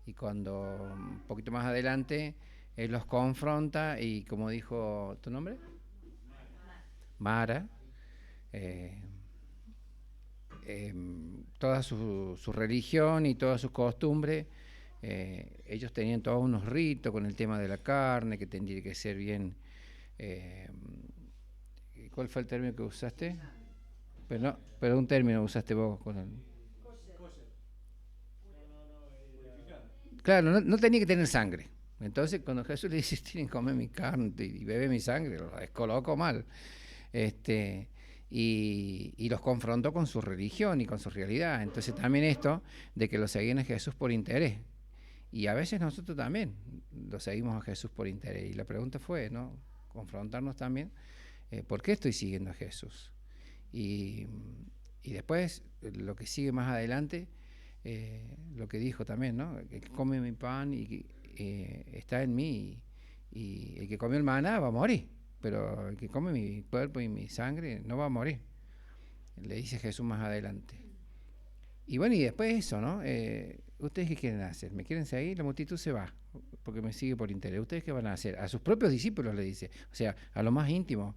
y cuando un poquito más adelante él los confronta y, como dijo, ¿tu nombre? Mara. Toda su religión y todas sus costumbres, ellos tenían todos unos ritos con el tema de la carne, que tendría que ser bien... ¿Cuál fue el término que usaste? Pero un término usaste vos con el... Claro, no tenía que tener sangre. Entonces, cuando Jesús le dice, tienen que comer mi carne y bebe mi sangre, lo descolocó mal. y los confrontó con su religión y con su realidad. Entonces también esto de que lo seguían a Jesús por interés. Y a veces nosotros también lo seguimos a Jesús por interés. Y la pregunta fue, ¿no? Confrontarnos también, ¿por qué estoy siguiendo a Jesús? Y después, lo que sigue más adelante, lo que dijo también, ¿no? El que come mi pan y está en mí, y el que comió el maná va a morir, pero el que come mi cuerpo y mi sangre no va a morir, le dice Jesús más adelante. Y bueno, y después eso, ¿no? ¿Ustedes qué quieren hacer? ¿Me quieren seguir? La multitud se va, porque me sigue por interés. ¿Ustedes qué van a hacer? A sus propios discípulos le dice, o sea, a lo más íntimo.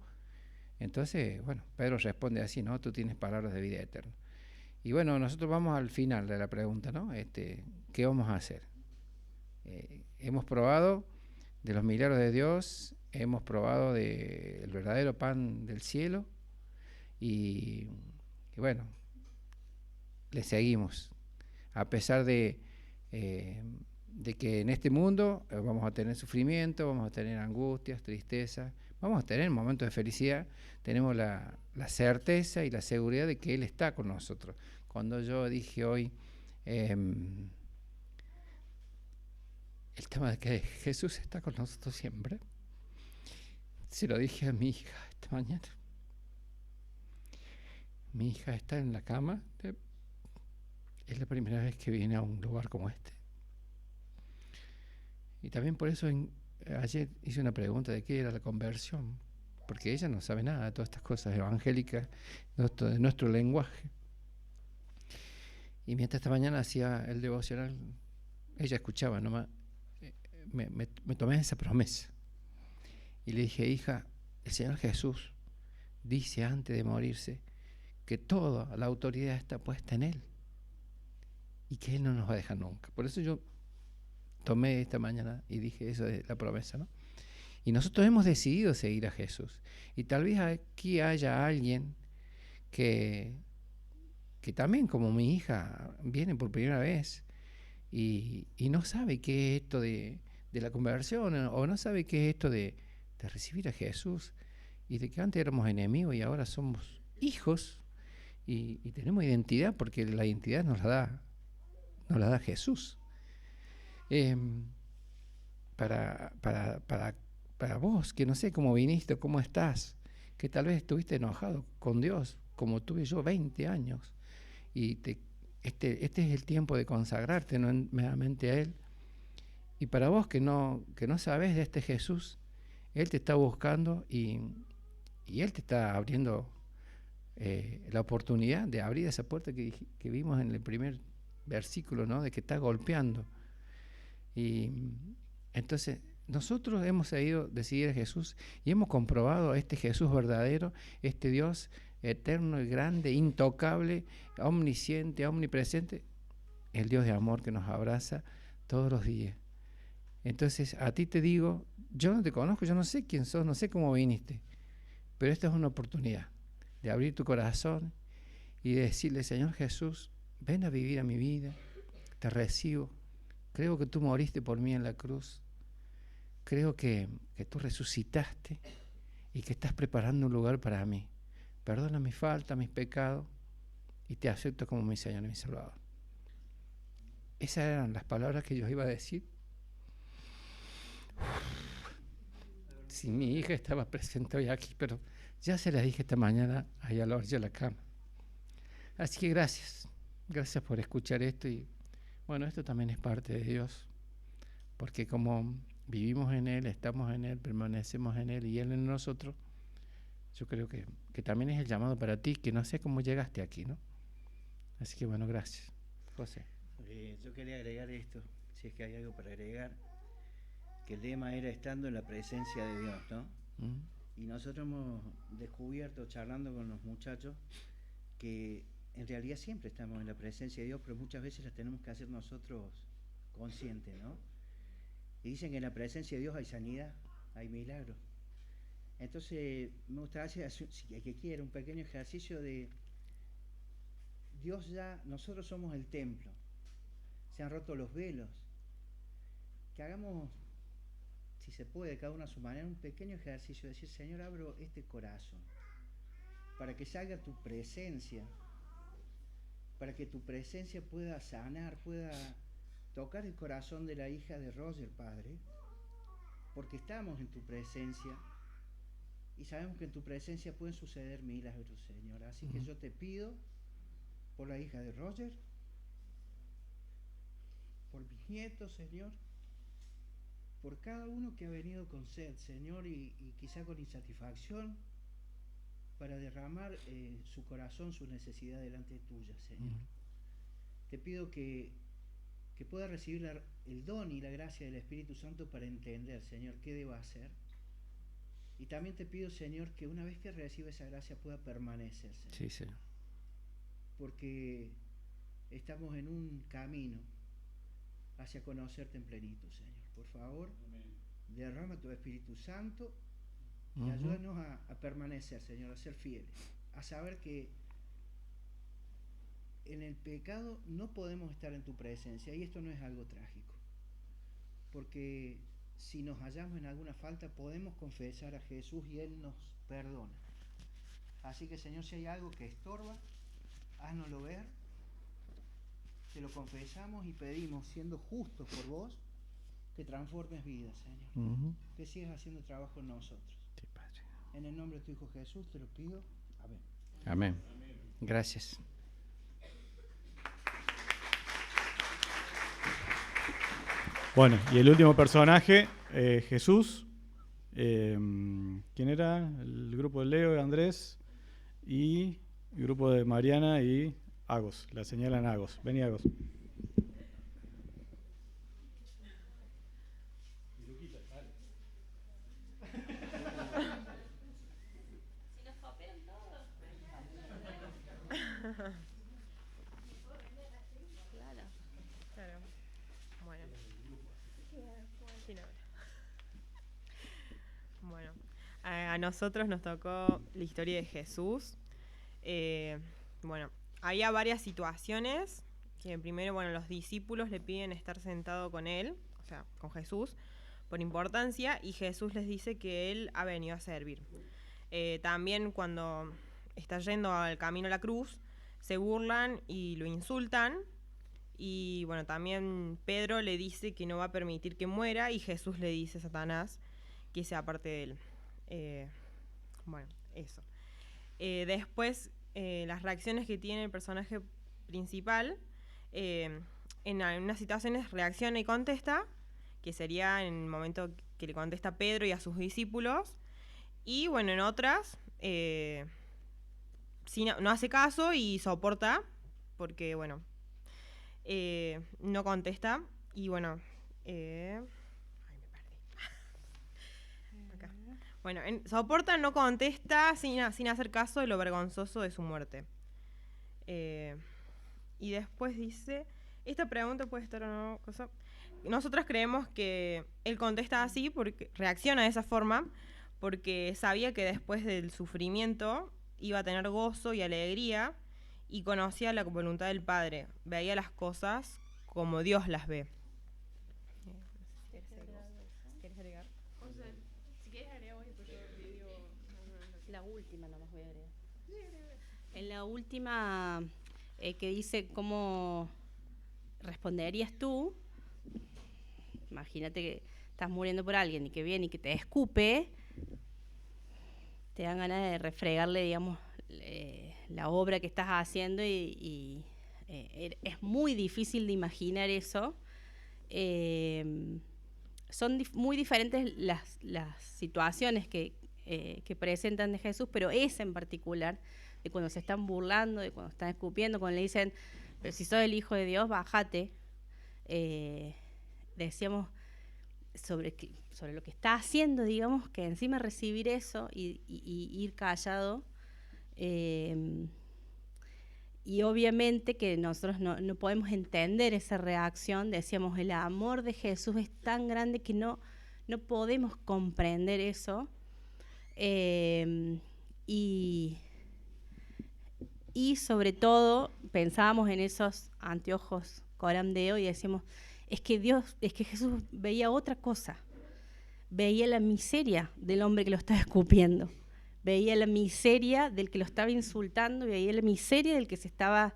Entonces, bueno, Pedro responde así, ¿no? Tú tienes palabras de vida eterna. Y bueno, nosotros vamos al final de la pregunta, ¿no? ¿Qué vamos a hacer? Hemos probado de los milagros de Dios, hemos probado del verdadero pan del cielo, y bueno, le seguimos. A pesar de que en este mundo vamos a tener sufrimiento, vamos a tener angustias, tristeza, vamos a tener momentos de felicidad, tenemos la certeza y la seguridad de que Él está con nosotros. Cuando yo dije hoy el tema de que Jesús está con nosotros siempre, se lo dije a mi hija esta mañana. Mi hija está en la cama, es la primera vez que viene a un lugar como este. Y también por eso ayer hice una pregunta de qué era la conversión, porque ella no sabe nada de todas estas cosas evangélicas, de nuestro lenguaje. Y mientras esta mañana hacía el devocional, ella escuchaba nomás, me tomé esa promesa. Y le dije, hija, el Señor Jesús dice antes de morirse que toda la autoridad está puesta en Él y que Él no nos va a dejar nunca. Por eso yo tomé esta mañana y dije eso de la promesa, ¿no? Y nosotros hemos decidido seguir a Jesús. Y tal vez aquí haya alguien que también, como mi hija, viene por primera vez y no sabe qué es esto de la conversión, o no sabe qué es esto de recibir a Jesús, y de que antes éramos enemigos y ahora somos hijos y tenemos identidad, porque la identidad nos la da Jesús. Para vos, que no sé cómo viniste, cómo estás, que tal vez estuviste enojado con Dios, como tuve yo 20 años, y este es el tiempo de consagrarte nuevamente a Él. Y para vos que no sabés de este Jesús, Él te está buscando y Él te está abriendo la oportunidad de abrir esa puerta que vimos en el primer versículo, ¿no? De que está golpeando. Y entonces nosotros hemos decidir a Jesús y hemos comprobado a este Jesús verdadero, este Dios eterno y grande, intocable, omnisciente, omnipresente, el Dios de amor que nos abraza todos los días. Entonces a ti te digo, yo no te conozco, yo no sé quién sos, no sé cómo viniste, pero esta es una oportunidad de abrir tu corazón y de decirle, Señor Jesús, ven a vivir a mi vida, te recibo, creo que tú moriste por mí en la cruz, creo que tú resucitaste y que estás preparando un lugar para mí. Perdona mis faltas, mis pecados, y te acepto como mi Señor y mi Salvador. Esas eran las palabras que yo iba a decir. Si mi hija estaba presente hoy aquí, pero ya se las dije esta mañana ahí a la orilla de la cama. Así que gracias por escuchar esto, y bueno, esto también es parte de Dios, porque como vivimos en Él, estamos en Él, permanecemos en Él y Él en nosotros, yo creo que también es el llamado para ti, que no sé cómo llegaste aquí, ¿no? Así que bueno, gracias. José. Yo quería agregar esto, si es que hay algo para agregar, que el lema era estando en la presencia de Dios, ¿no? Y nosotros hemos descubierto, charlando con los muchachos, que en realidad siempre estamos en la presencia de Dios, pero muchas veces las tenemos que hacer nosotros conscientes, ¿no? Y dicen que en la presencia de Dios hay sanidad, hay milagros. Entonces me gustaría hacer, si el que quiera, un pequeño ejercicio de Dios ya, nosotros somos el templo, se han roto los velos, que hagamos, si se puede, cada uno a su manera, un pequeño ejercicio de decir, Señor, abro este corazón, para que salga tu presencia, para que tu presencia pueda sanar, pueda tocar el corazón de la hija de Roger, Padre, porque estamos en tu presencia y sabemos que en tu presencia pueden suceder milagros, Señor. Así que yo te pido por la hija de Roger, por mis nietos, Señor, por cada uno que ha venido con sed, Señor, y quizá con insatisfacción, para derramar su corazón, su necesidad delante tuya, Señor. Te pido que pueda recibir el don y la gracia del Espíritu Santo para entender, Señor, qué debo hacer. Y también te pido, Señor, que una vez que reciba esa gracia pueda permanecer, Señor. Sí, Señor. Porque estamos en un camino hacia conocerte en plenitud, Señor. Por favor, derrama tu Espíritu Santo y ayúdanos a permanecer, Señor, a ser fieles, a saber que en el pecado no podemos estar en tu presencia, y esto no es algo trágico, porque si nos hallamos en alguna falta podemos confesar a Jesús y Él nos perdona. Así que, Señor, si hay algo que estorba, háznoslo ver, te lo confesamos y pedimos, siendo justos por vos, que transformes vidas, Señor, que sigas haciendo trabajo en nosotros. Sí, Padre. En el nombre de tu Hijo Jesús te lo pido. Amén. Amén. Gracias. Bueno, y el último personaje, Jesús. ¿Quién era? El grupo de Leo y Andrés. Y el grupo de Mariana y Agos. La señalan Agos. Vení, Agos. Claro. Bueno. Bueno, a nosotros nos tocó la historia de Jesús. Bueno, había varias situaciones que primero, bueno, los discípulos le piden estar sentado con él, o sea, con Jesús, por importancia, y Jesús les dice que él ha venido a servir. También cuando está yendo al camino a la cruz, se burlan y lo insultan. Y bueno, también Pedro le dice que no va a permitir que muera, y Jesús le dice a Satanás que se aparte de él. Bueno, eso. Después, las reacciones que tiene el personaje principal, en algunas situaciones reacciona y contesta, que sería en el momento que le contesta a Pedro y a sus discípulos, y bueno, en otras no hace caso y soporta, porque bueno, no contesta, y bueno, ay, me perdí. Acá. Bueno, soporta, no contesta, sin hacer caso de lo vergonzoso de su muerte. Y después dice, esta pregunta puede estar o no, cosa. Nosotros creemos que él contesta así, porque reacciona de esa forma, porque sabía que después del sufrimiento iba a tener gozo y alegría, y conocía la voluntad del Padre, veía las cosas como Dios las ve. ¿Quieres agregar? Si quieres agregar hoy, pues yo digo... La última nomás voy a agregar. En la última que dice cómo responderías tú, imagínate que estás muriendo por alguien y que viene y que te escupe, te dan ganas de refregarle, digamos, la obra que estás haciendo, y es muy difícil de imaginar eso. Son muy diferentes las situaciones que presentan de Jesús, pero esa en particular, de cuando se están burlando, de cuando están escupiendo, cuando le dicen, pero si sos el Hijo de Dios, bájate. Decíamos sobre lo que está haciendo, digamos, que encima recibir eso y ir callado. Y obviamente que nosotros no podemos entender esa reacción. Decíamos, el amor de Jesús es tan grande que no podemos comprender eso. Y sobre todo pensábamos en esos anteojos Coram Deo y decíamos, es que Jesús veía otra cosa, veía la miseria del hombre que lo estaba escupiendo, veía la miseria del que lo estaba insultando, veía la miseria del que se estaba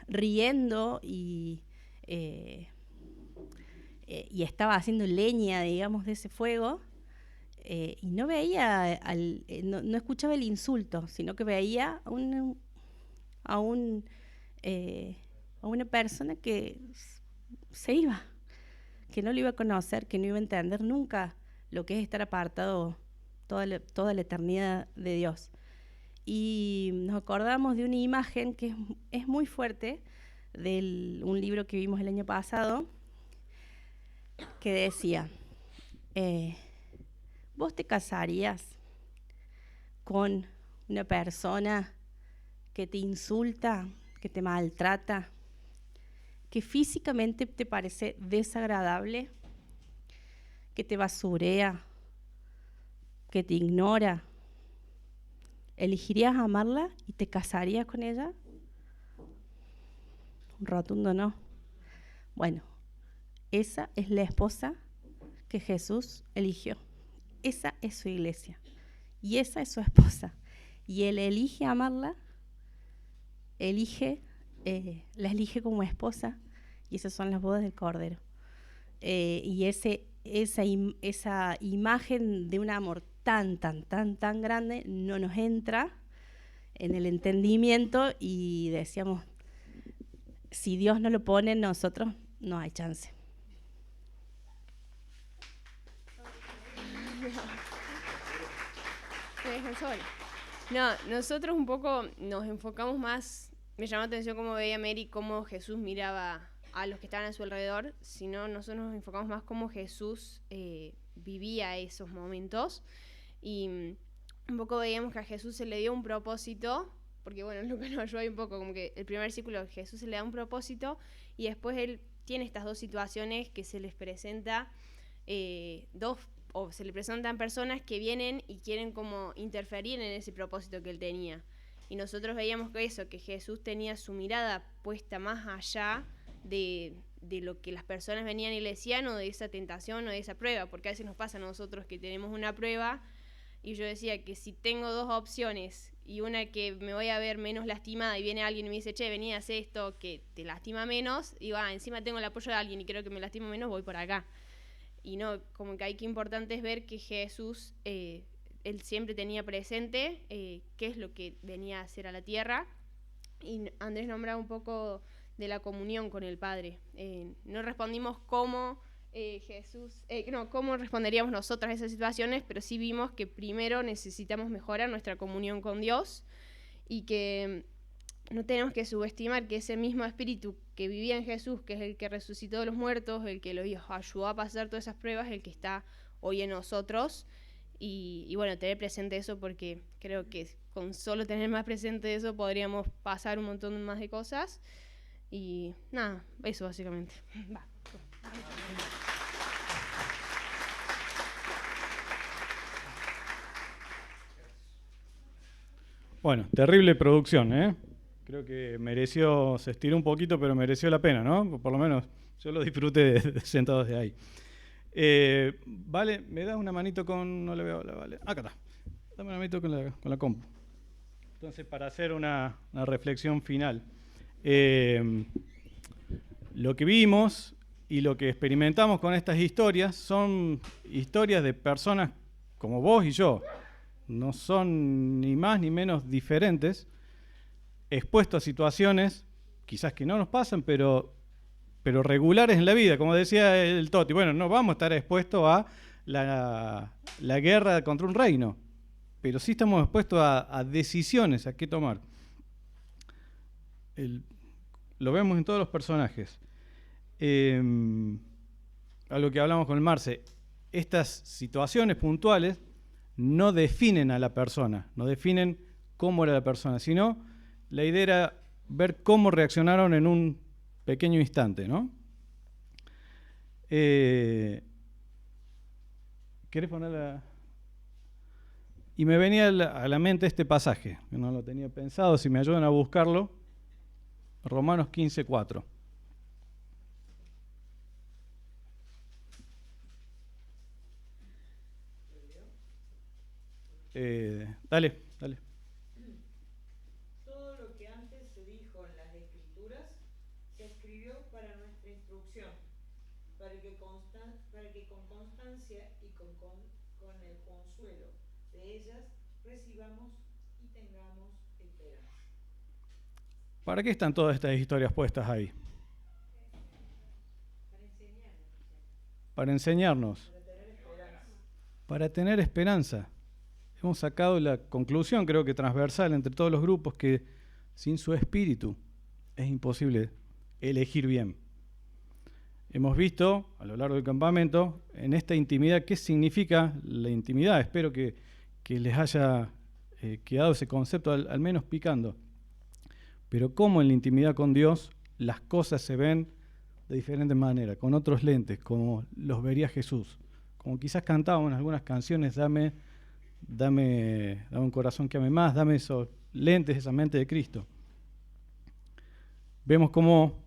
riendo y estaba haciendo leña, digamos, de ese fuego, y no veía, no escuchaba el insulto, sino que veía a una persona que se iba, que no lo iba a conocer, que no iba a entender nunca lo que es estar apartado toda la eternidad de Dios. Y nos acordamos de una imagen que es muy fuerte, de un libro que vimos el año pasado, que decía, ¿vos te casarías con una persona que te insulta, que te maltrata, que físicamente te parece desagradable, que te basurea, que te ignora? ¿Elegirías amarla y te casarías con ella? Un rotundo no. Bueno, esa es la esposa que Jesús eligió. Esa es su iglesia. Y esa es su esposa. Y Él elige amarla, la elige como esposa, y esas son las bodas del Cordero. Y esa imagen de un amor tan grande no nos entra en el entendimiento, y decíamos, si Dios no lo pone en nosotros, no hay chance. No, nosotros un poco nos enfocamos más, me llamó la atención cómo veía Mary, cómo Jesús miraba a los que estaban a su alrededor, sino nosotros nos enfocamos más cómo Jesús vivía esos momentos, y un poco veíamos que a Jesús se le dio un propósito, porque bueno, es lo que nos ayuda un poco, como que el primer versículo, Jesús se le da un propósito, y después Él tiene estas dos situaciones que se les presenta, o se le presentan personas que vienen y quieren como interferir en ese propósito que Él tenía. Y nosotros veíamos que eso, que Jesús tenía su mirada puesta más allá de lo que las personas venían y le decían, o de esa tentación o de esa prueba, porque a veces nos pasa a nosotros que tenemos una prueba, y yo decía que si tengo dos opciones y una que me voy a ver menos lastimada y viene alguien y me dice, che, vení a hacer esto que te lastima menos, y encima tengo el apoyo de alguien y creo que me lastima menos, voy por acá. Y no, como que hay que importante es ver que Jesús, Él siempre tenía presente qué es lo que venía a hacer a la tierra. Y Andrés nombraba un poco de la comunión con el Padre. No respondimos cómo cómo responderíamos nosotras a esas situaciones, pero sí vimos que primero necesitamos mejorar nuestra comunión con Dios, y que no tenemos que subestimar que ese mismo espíritu que vivía en Jesús, que es el que resucitó de los muertos, el que los ayudó a pasar todas esas pruebas, el que está hoy en nosotros. Y bueno, tener presente eso, porque creo que con solo tener más presente eso podríamos pasar un montón más de cosas. Y nada, eso básicamente. Va. Bueno, terrible producción, ¿eh? Creo que se estiró un poquito, pero mereció la pena, ¿no? Por lo menos yo lo disfruté sentado desde ahí. Vale, ¿me das una manito con...? No le veo la Vale. Acá está. Dame una manito con la compu. Entonces, para hacer una reflexión final. Lo que vimos y lo que experimentamos con estas historias son historias de personas como vos y yo. No son ni más ni menos diferentes, expuestos a situaciones quizás que no nos pasan, pero regulares en la vida, como decía el Toti. Bueno, no vamos a estar expuestos a la guerra contra un reino, pero sí estamos expuestos a decisiones, a qué tomar. Lo vemos en todos los personajes. A lo que hablamos con el Marce, estas situaciones puntuales no definen a la persona, no definen cómo era la persona, sino la idea era ver cómo reaccionaron en un pequeño instante, ¿no? ¿Querés ponerla? Y me venía a la mente este pasaje, que no lo tenía pensado, si me ayudan a buscarlo, Romanos 15:4. Dale. Todo lo que antes se dijo en las Escrituras se escribió para nuestra instrucción, para que con constancia y con el consuelo de ellas recibamos y tengamos esperanza. ¿Para qué están todas estas historias puestas ahí? Para enseñarnos. Para tener esperanza. Hemos sacado la conclusión, creo que transversal entre todos los grupos, que sin su espíritu es imposible elegir bien. Hemos visto a lo largo del campamento en esta intimidad qué significa la intimidad. Espero que les haya quedado ese concepto al menos picando. Pero cómo en la intimidad con Dios las cosas se ven de diferentes maneras, con otros lentes, como los vería Jesús. Como quizás cantábamos en algunas canciones, dame un corazón que ame más, dame esos lentes, esa mente de Cristo. Vemos cómo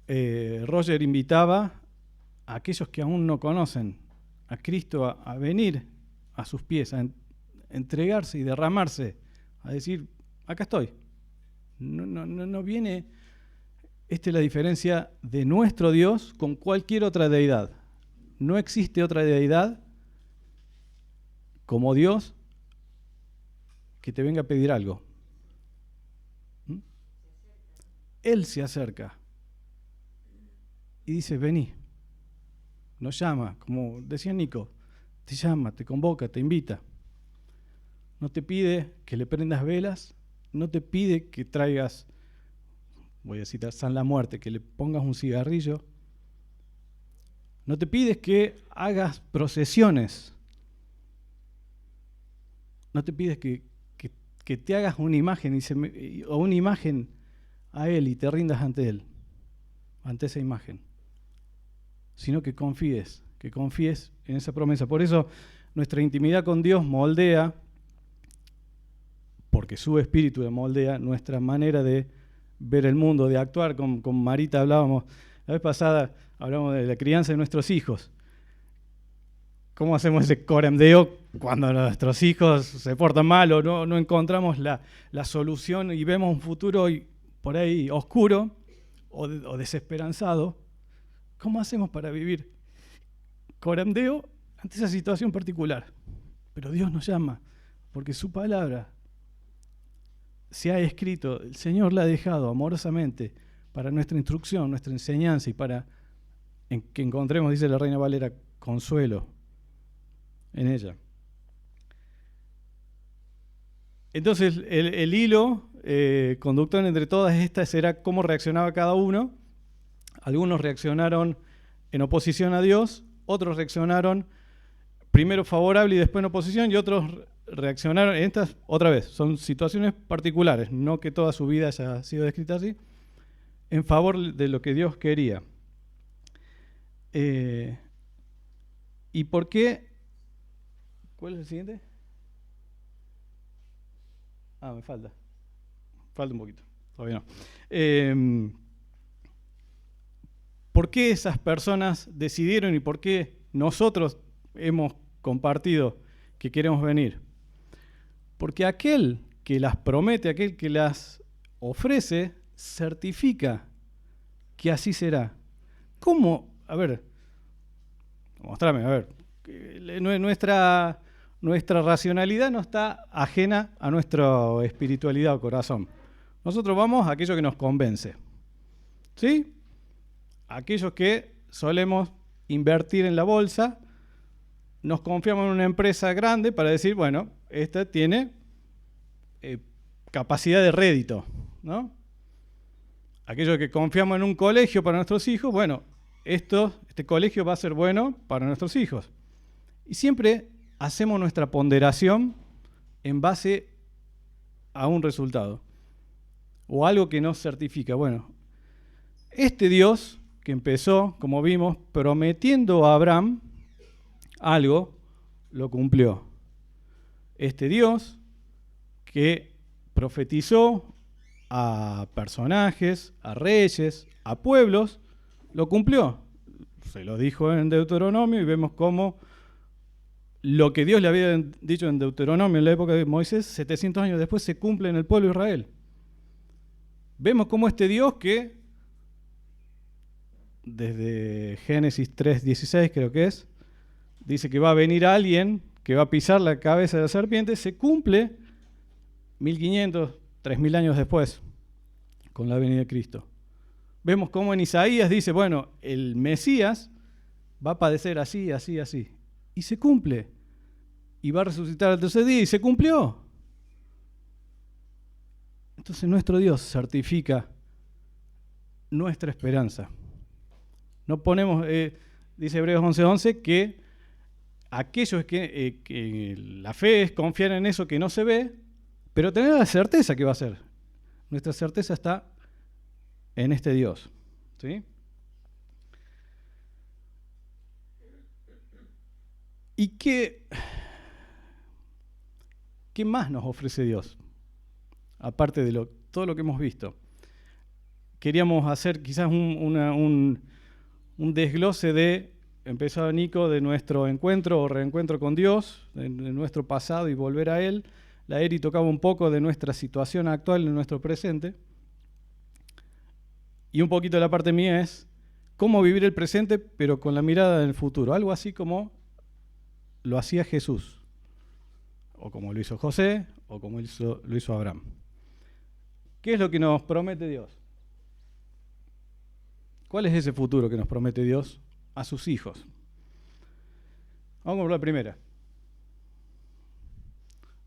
Roger invitaba a aquellos que aún no conocen a Cristo a venir a sus pies, a entregarse y derramarse, a decir, acá estoy. No viene, esta es la diferencia de nuestro Dios con cualquier otra deidad. No existe otra deidad como Dios que te venga a pedir algo. Él se acerca y dice, vení. Nos llama, como decía Nico, te llama, te convoca, te invita. No te pide que le prendas velas, no te pide que traigas, voy a citar San la Muerte, que le pongas un cigarrillo. No te pides que hagas procesiones. No te pides que te hagas una imagen o una imagen a Él y te rindas ante Él, ante esa imagen. Sino que confíes en esa promesa. Por eso nuestra intimidad con Dios moldea, porque su espíritu la moldea, nuestra manera de ver el mundo, de actuar. Con Marita hablábamos, la vez pasada hablamos de la crianza de nuestros hijos. ¿Cómo hacemos ese coremdeo cuando nuestros hijos se portan mal o no encontramos la solución y vemos un futuro por ahí oscuro o desesperanzado? ¿Cómo hacemos para vivir coremdeo ante esa situación particular? Pero Dios nos llama, porque su palabra se ha escrito, el Señor la ha dejado amorosamente para nuestra instrucción, nuestra enseñanza y para que encontremos, dice la Reina Valera, consuelo en ella. Entonces el hilo conductor entre todas estas era cómo reaccionaba cada uno. Algunos reaccionaron en oposición a Dios, otros reaccionaron primero favorable y después en oposición, y otros reaccionaron, en estas, otra vez, son situaciones particulares, no que toda su vida haya sido descrita así, en favor de lo que Dios quería. ¿Y por qué? ¿Cuál es el siguiente? Me falta un poquito, todavía no. ¿Por qué esas personas decidieron y por qué nosotros hemos compartido que queremos venir? Porque aquel que las promete, aquel que las ofrece, certifica que así será. ¿Cómo? A ver, mostrame, a ver. Nuestra racionalidad no está ajena a nuestra espiritualidad o corazón. Nosotros vamos a aquello que nos convence. ¿Sí? Aquellos que solemos invertir en la bolsa, nos confiamos en una empresa grande para decir, bueno, esta tiene capacidad de rédito, ¿no? Aquellos que confiamos en un colegio para nuestros hijos, bueno, este colegio va a ser bueno para nuestros hijos. Y siempre hacemos nuestra ponderación en base a un resultado o algo que nos certifica. Bueno, este Dios que empezó, como vimos, prometiendo a Abraham algo, lo cumplió. Este Dios que profetizó a personajes, a reyes, a pueblos, lo cumplió. Se lo dijo en Deuteronomio y vemos cómo lo que Dios le había dicho en Deuteronomio en la época de Moisés, 700 años después se cumple en el pueblo de Israel. Vemos cómo este Dios que, desde Génesis 3:16 creo que es, dice que va a venir alguien que va a pisar la cabeza de la serpiente, se cumple 1500, 3000 años después, con la venida de Cristo. Vemos cómo en Isaías dice, bueno, el Mesías va a padecer así, así, así. Y se cumple. Y va a resucitar al tercer día y se cumplió. Entonces nuestro Dios certifica nuestra esperanza. No ponemos, dice Hebreos 11:11, que aquellos que la fe es confiar en eso que no se ve, pero tener la certeza que va a ser. Nuestra certeza está en este Dios. ¿Sí? ¿Y qué más nos ofrece Dios? Aparte de todo lo que hemos visto. Queríamos hacer quizás un desglose de, empezó Nico, de nuestro encuentro o reencuentro con Dios, de nuestro pasado y volver a Él. La Eri tocaba un poco de nuestra situación actual, de nuestro presente. Y un poquito de la parte mía es cómo vivir el presente, pero con la mirada en el futuro. Algo así como lo hacía Jesús, o como lo hizo José, o como lo hizo Abraham. ¿Qué es lo que nos promete Dios? ¿Cuál es ese futuro que nos promete Dios a sus hijos? Vamos por la primera.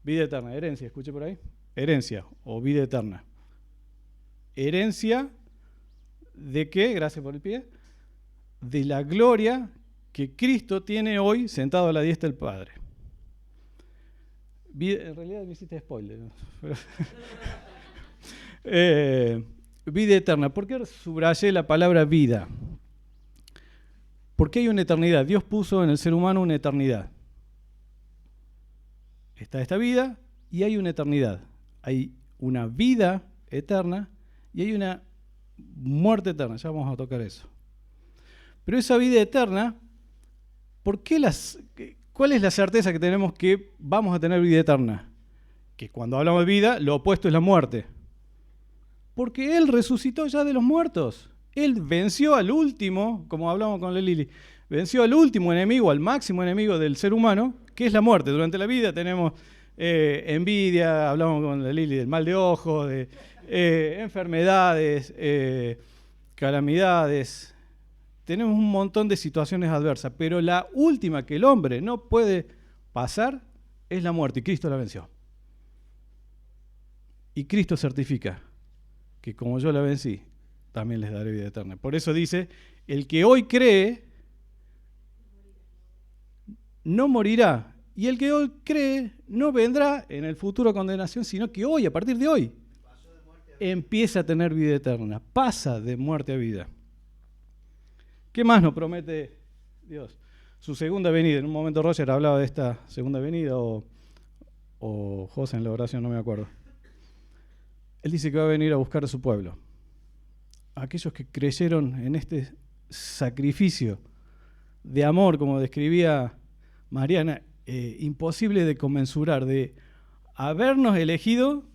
Vida eterna, herencia, escuché por ahí. Herencia o vida eterna. Herencia ¿de qué? Gracias por el pie. De la gloria que Cristo tiene hoy sentado a la diestra del Padre. En realidad me hiciste spoiler, ¿no? Vida eterna. ¿Por qué subrayé la palabra vida? Porque hay una eternidad. Dios puso en el ser humano una eternidad. Está esta vida y hay una eternidad. Hay una vida eterna y hay una muerte eterna. Ya vamos a tocar eso. Pero esa vida eterna, ¿cuál es la certeza que tenemos que vamos a tener vida eterna? Que cuando hablamos de vida, lo opuesto es la muerte. Porque Él resucitó ya de los muertos. Él venció al último, como hablamos con la Lili, venció al último enemigo, al máximo enemigo del ser humano, que es la muerte. Durante la vida tenemos envidia, hablamos con la Lili del mal de ojo, de enfermedades, calamidades. Tenemos un montón de situaciones adversas, pero la última que el hombre no puede pasar es la muerte, y Cristo la venció. Y Cristo certifica que como yo la vencí, también les daré vida eterna. Por eso dice, el que hoy cree, no morirá. Y el que hoy cree, no vendrá en el futuro a condenación, sino que hoy, a partir de hoy, empieza a tener vida eterna. Pasa de muerte a vida. ¿Qué más nos promete Dios? Su segunda venida. En un momento Roger hablaba de esta segunda venida, o José en la oración, no me acuerdo. Él dice que va a venir a buscar a su pueblo. Aquellos que creyeron en este sacrificio de amor, como describía Mariana, imposible de conmensurar, de habernos elegido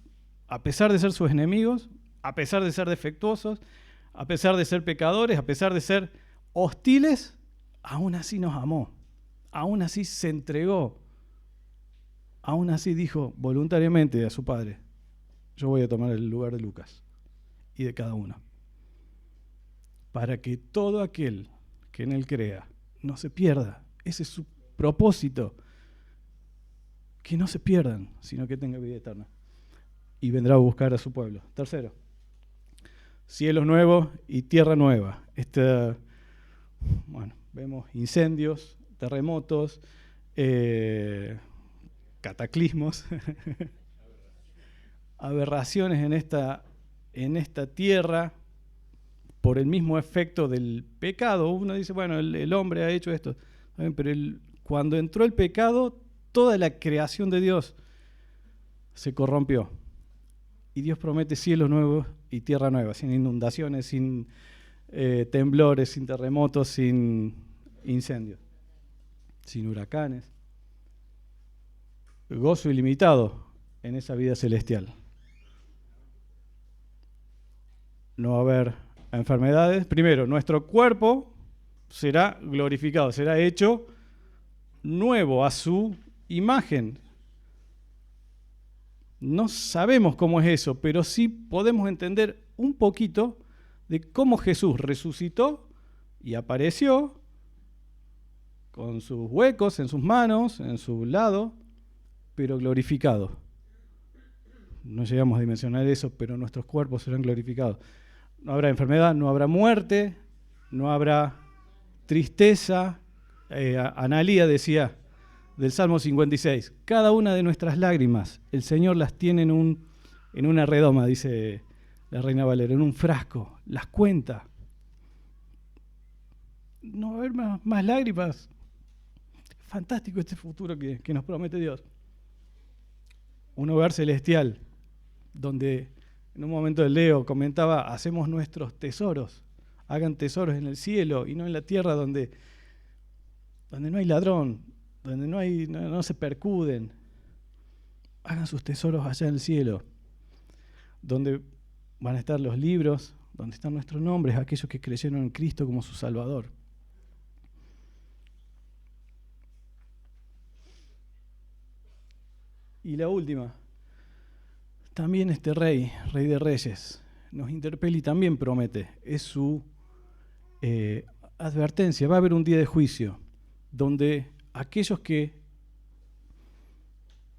a pesar de ser sus enemigos, a pesar de ser defectuosos, a pesar de ser pecadores, a pesar de ser hostiles, aún así nos amó, aún así se entregó, aún así dijo voluntariamente a su Padre, yo voy a tomar el lugar de Lucas y de cada uno, para que todo aquel que en Él crea no se pierda. Ese es su propósito, que no se pierdan, sino que tengan vida eterna. Y vendrá a buscar a su pueblo. Tercero, cielos nuevos y tierra nueva. Vemos incendios, terremotos, cataclismos, aberraciones en esta tierra por el mismo efecto del pecado. Uno dice, bueno, el hombre ha hecho esto, pero cuando entró el pecado, toda la creación de Dios se corrompió. Y Dios promete cielos nuevos y tierra nueva, sin inundaciones, sin temblores, sin terremotos, sin incendios, sin huracanes. gozo ilimitado en esa vida celestial. No va a haber enfermedades. Primero, nuestro cuerpo será glorificado, será hecho nuevo a su imagen. No sabemos cómo es eso, pero sí podemos entender un poquito de cómo Jesús resucitó y apareció con sus huecos en sus manos, en su lado, pero glorificado. No llegamos a dimensionar eso, pero nuestros cuerpos serán glorificados. No habrá enfermedad, no habrá muerte, no habrá tristeza. Analía decía del Salmo 56, cada una de nuestras lágrimas, el Señor las tiene en una redoma, dice la Reina Valera, en un frasco, las cuenta. No va a haber más lágrimas. Fantástico este futuro que nos promete Dios. Un hogar celestial, donde en un momento el Leo comentaba, hacemos nuestros tesoros, hagan tesoros en el cielo y no en la tierra donde no hay ladrón, donde no se percuden. Hagan sus tesoros allá en el cielo, donde van a estar los libros, donde están nuestros nombres, aquellos que creyeron en Cristo como su Salvador. Y la última, también este rey de reyes, nos interpela y también promete, es su advertencia. Va a haber un día de juicio, donde aquellos que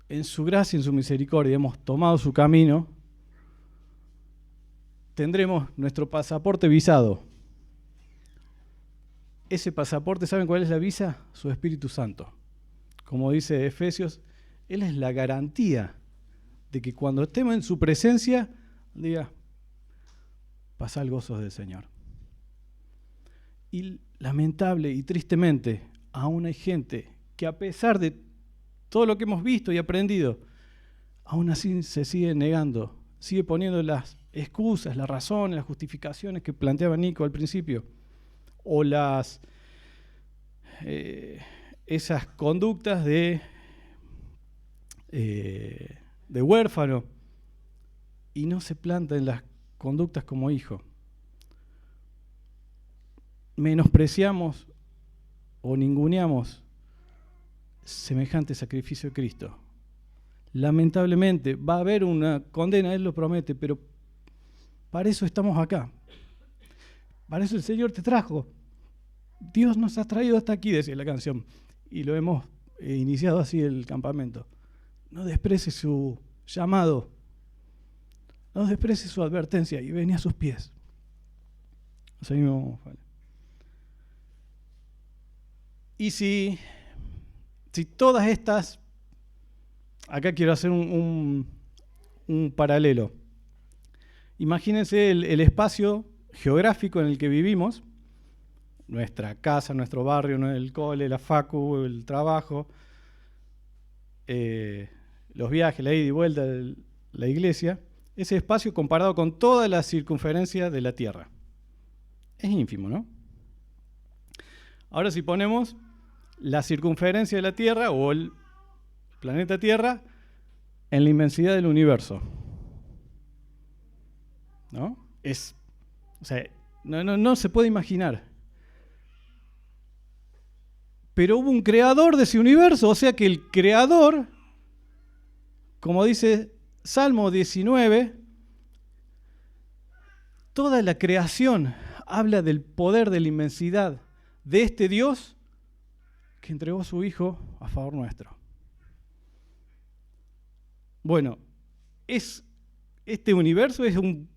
en su gracia y en su misericordia hemos tomado su camino, tendremos nuestro pasaporte visado. Ese pasaporte, ¿saben cuál es la visa? Su Espíritu Santo. Como dice Efesios, Él es la garantía de que cuando estemos en su presencia, diga, pasa el gozo del Señor. Y lamentable y tristemente, aún hay gente que a pesar de todo lo que hemos visto y aprendido, aún así se sigue negando, sigue poniendo las excusas, las razones, las justificaciones que planteaba Nico al principio, o esas conductas de huérfano, y no se planta en las conductas como hijo. Menospreciamos o ninguneamos semejante sacrificio de Cristo. Lamentablemente va a haber una condena, Él lo promete, pero para eso estamos acá. Para eso el Señor te trajo. Dios nos ha traído hasta aquí, decía la canción, y lo hemos iniciado así el campamento. No desprecies su llamado, no desprecies su advertencia y vení a sus pies. Seguimos. Y si todas estas, acá quiero hacer un paralelo. Imagínense el espacio geográfico en el que vivimos, nuestra casa, nuestro barrio, el cole, la facu, el trabajo, los viajes, la ida y vuelta, la iglesia, ese espacio comparado con toda la circunferencia de la Tierra. Es ínfimo, ¿no? Ahora si ponemos la circunferencia de la Tierra o el planeta Tierra en la inmensidad del universo, ¿no? No se puede imaginar. Pero hubo un creador de ese universo, o sea que el creador, como dice Salmo 19, toda la creación habla del poder, de la inmensidad de este Dios que entregó a su Hijo a favor nuestro. Bueno, este universo es un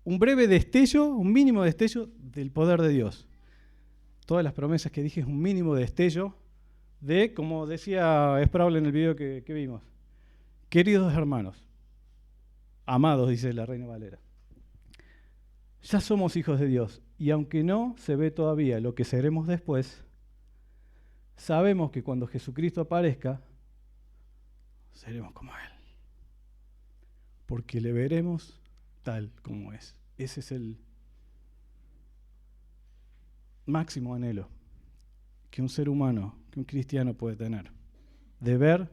breve destello, un mínimo destello del poder de Dios. Todas las promesas que dije es un mínimo destello de, como decía Sproul en el video que vimos, queridos hermanos, amados, dice la Reina Valera, ya somos hijos de Dios y aunque no se ve todavía lo que seremos después, sabemos que cuando Jesucristo aparezca, seremos como Él, porque le veremos tal como es. Ese es el máximo anhelo que un ser humano, que un cristiano puede tener. de ver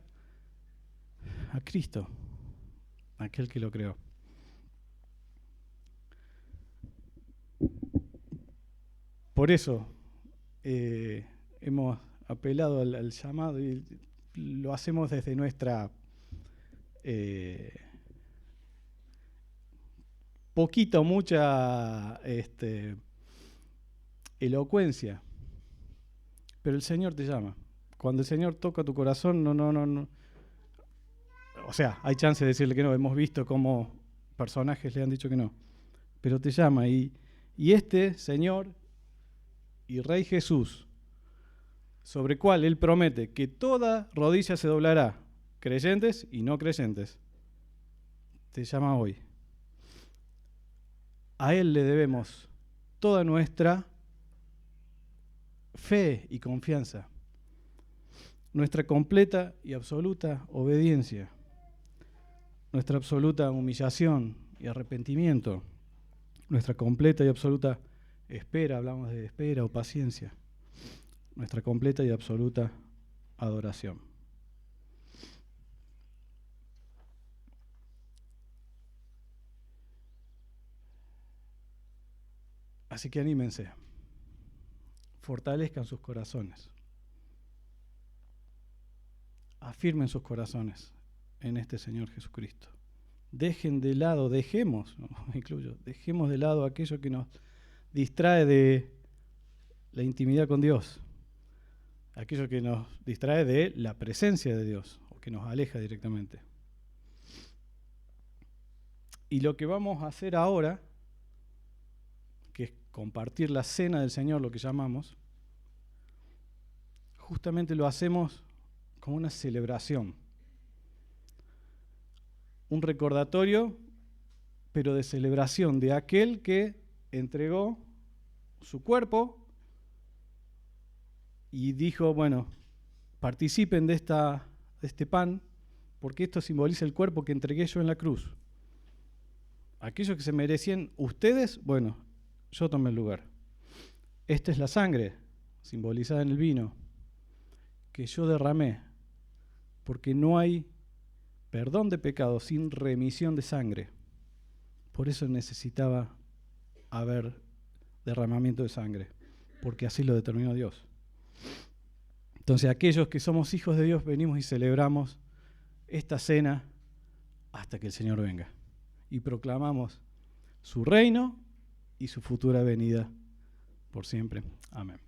a Cristo, aquel que lo creó. Por eso hemos apelado al llamado y lo hacemos desde nuestra poquita o mucha elocuencia, pero el Señor te llama. Cuando el Señor toca tu corazón, no. O sea, hay chance de decirle que no. Hemos visto cómo personajes le han dicho que no, pero te llama y este Señor y Rey Jesús, sobre cual Él promete que toda rodilla se doblará, creyentes y no creyentes, te llama hoy. A Él le debemos toda nuestra fe y confianza, nuestra completa y absoluta obediencia, nuestra absoluta humillación y arrepentimiento, nuestra completa y absoluta espera, hablamos de espera o paciencia, nuestra completa y absoluta adoración. Así que anímense, fortalezcan sus corazones, afirmen sus corazones en este Señor Jesucristo. Dejen de lado, dejemos de lado aquello que nos distrae de la intimidad con Dios, aquello que nos distrae de la presencia de Dios o que nos aleja directamente. Y lo que vamos a hacer ahora, que es compartir la cena del Señor, lo que llamamos, justamente lo hacemos como una celebración, un recordatorio, pero de celebración de aquel que entregó su cuerpo y dijo, bueno, participen de este pan, porque esto simboliza el cuerpo que entregué yo en la cruz. Aquellos que se merecían ustedes, bueno, yo tomé el lugar. Esta es la sangre, simbolizada en el vino, que yo derramé, porque no hay perdón de pecados sin remisión de sangre. Por eso necesitaba haber derramamiento de sangre, porque así lo determinó Dios. Entonces, aquellos que somos hijos de Dios venimos y celebramos esta cena hasta que el Señor venga y proclamamos su reino y su futura venida por siempre. Amén.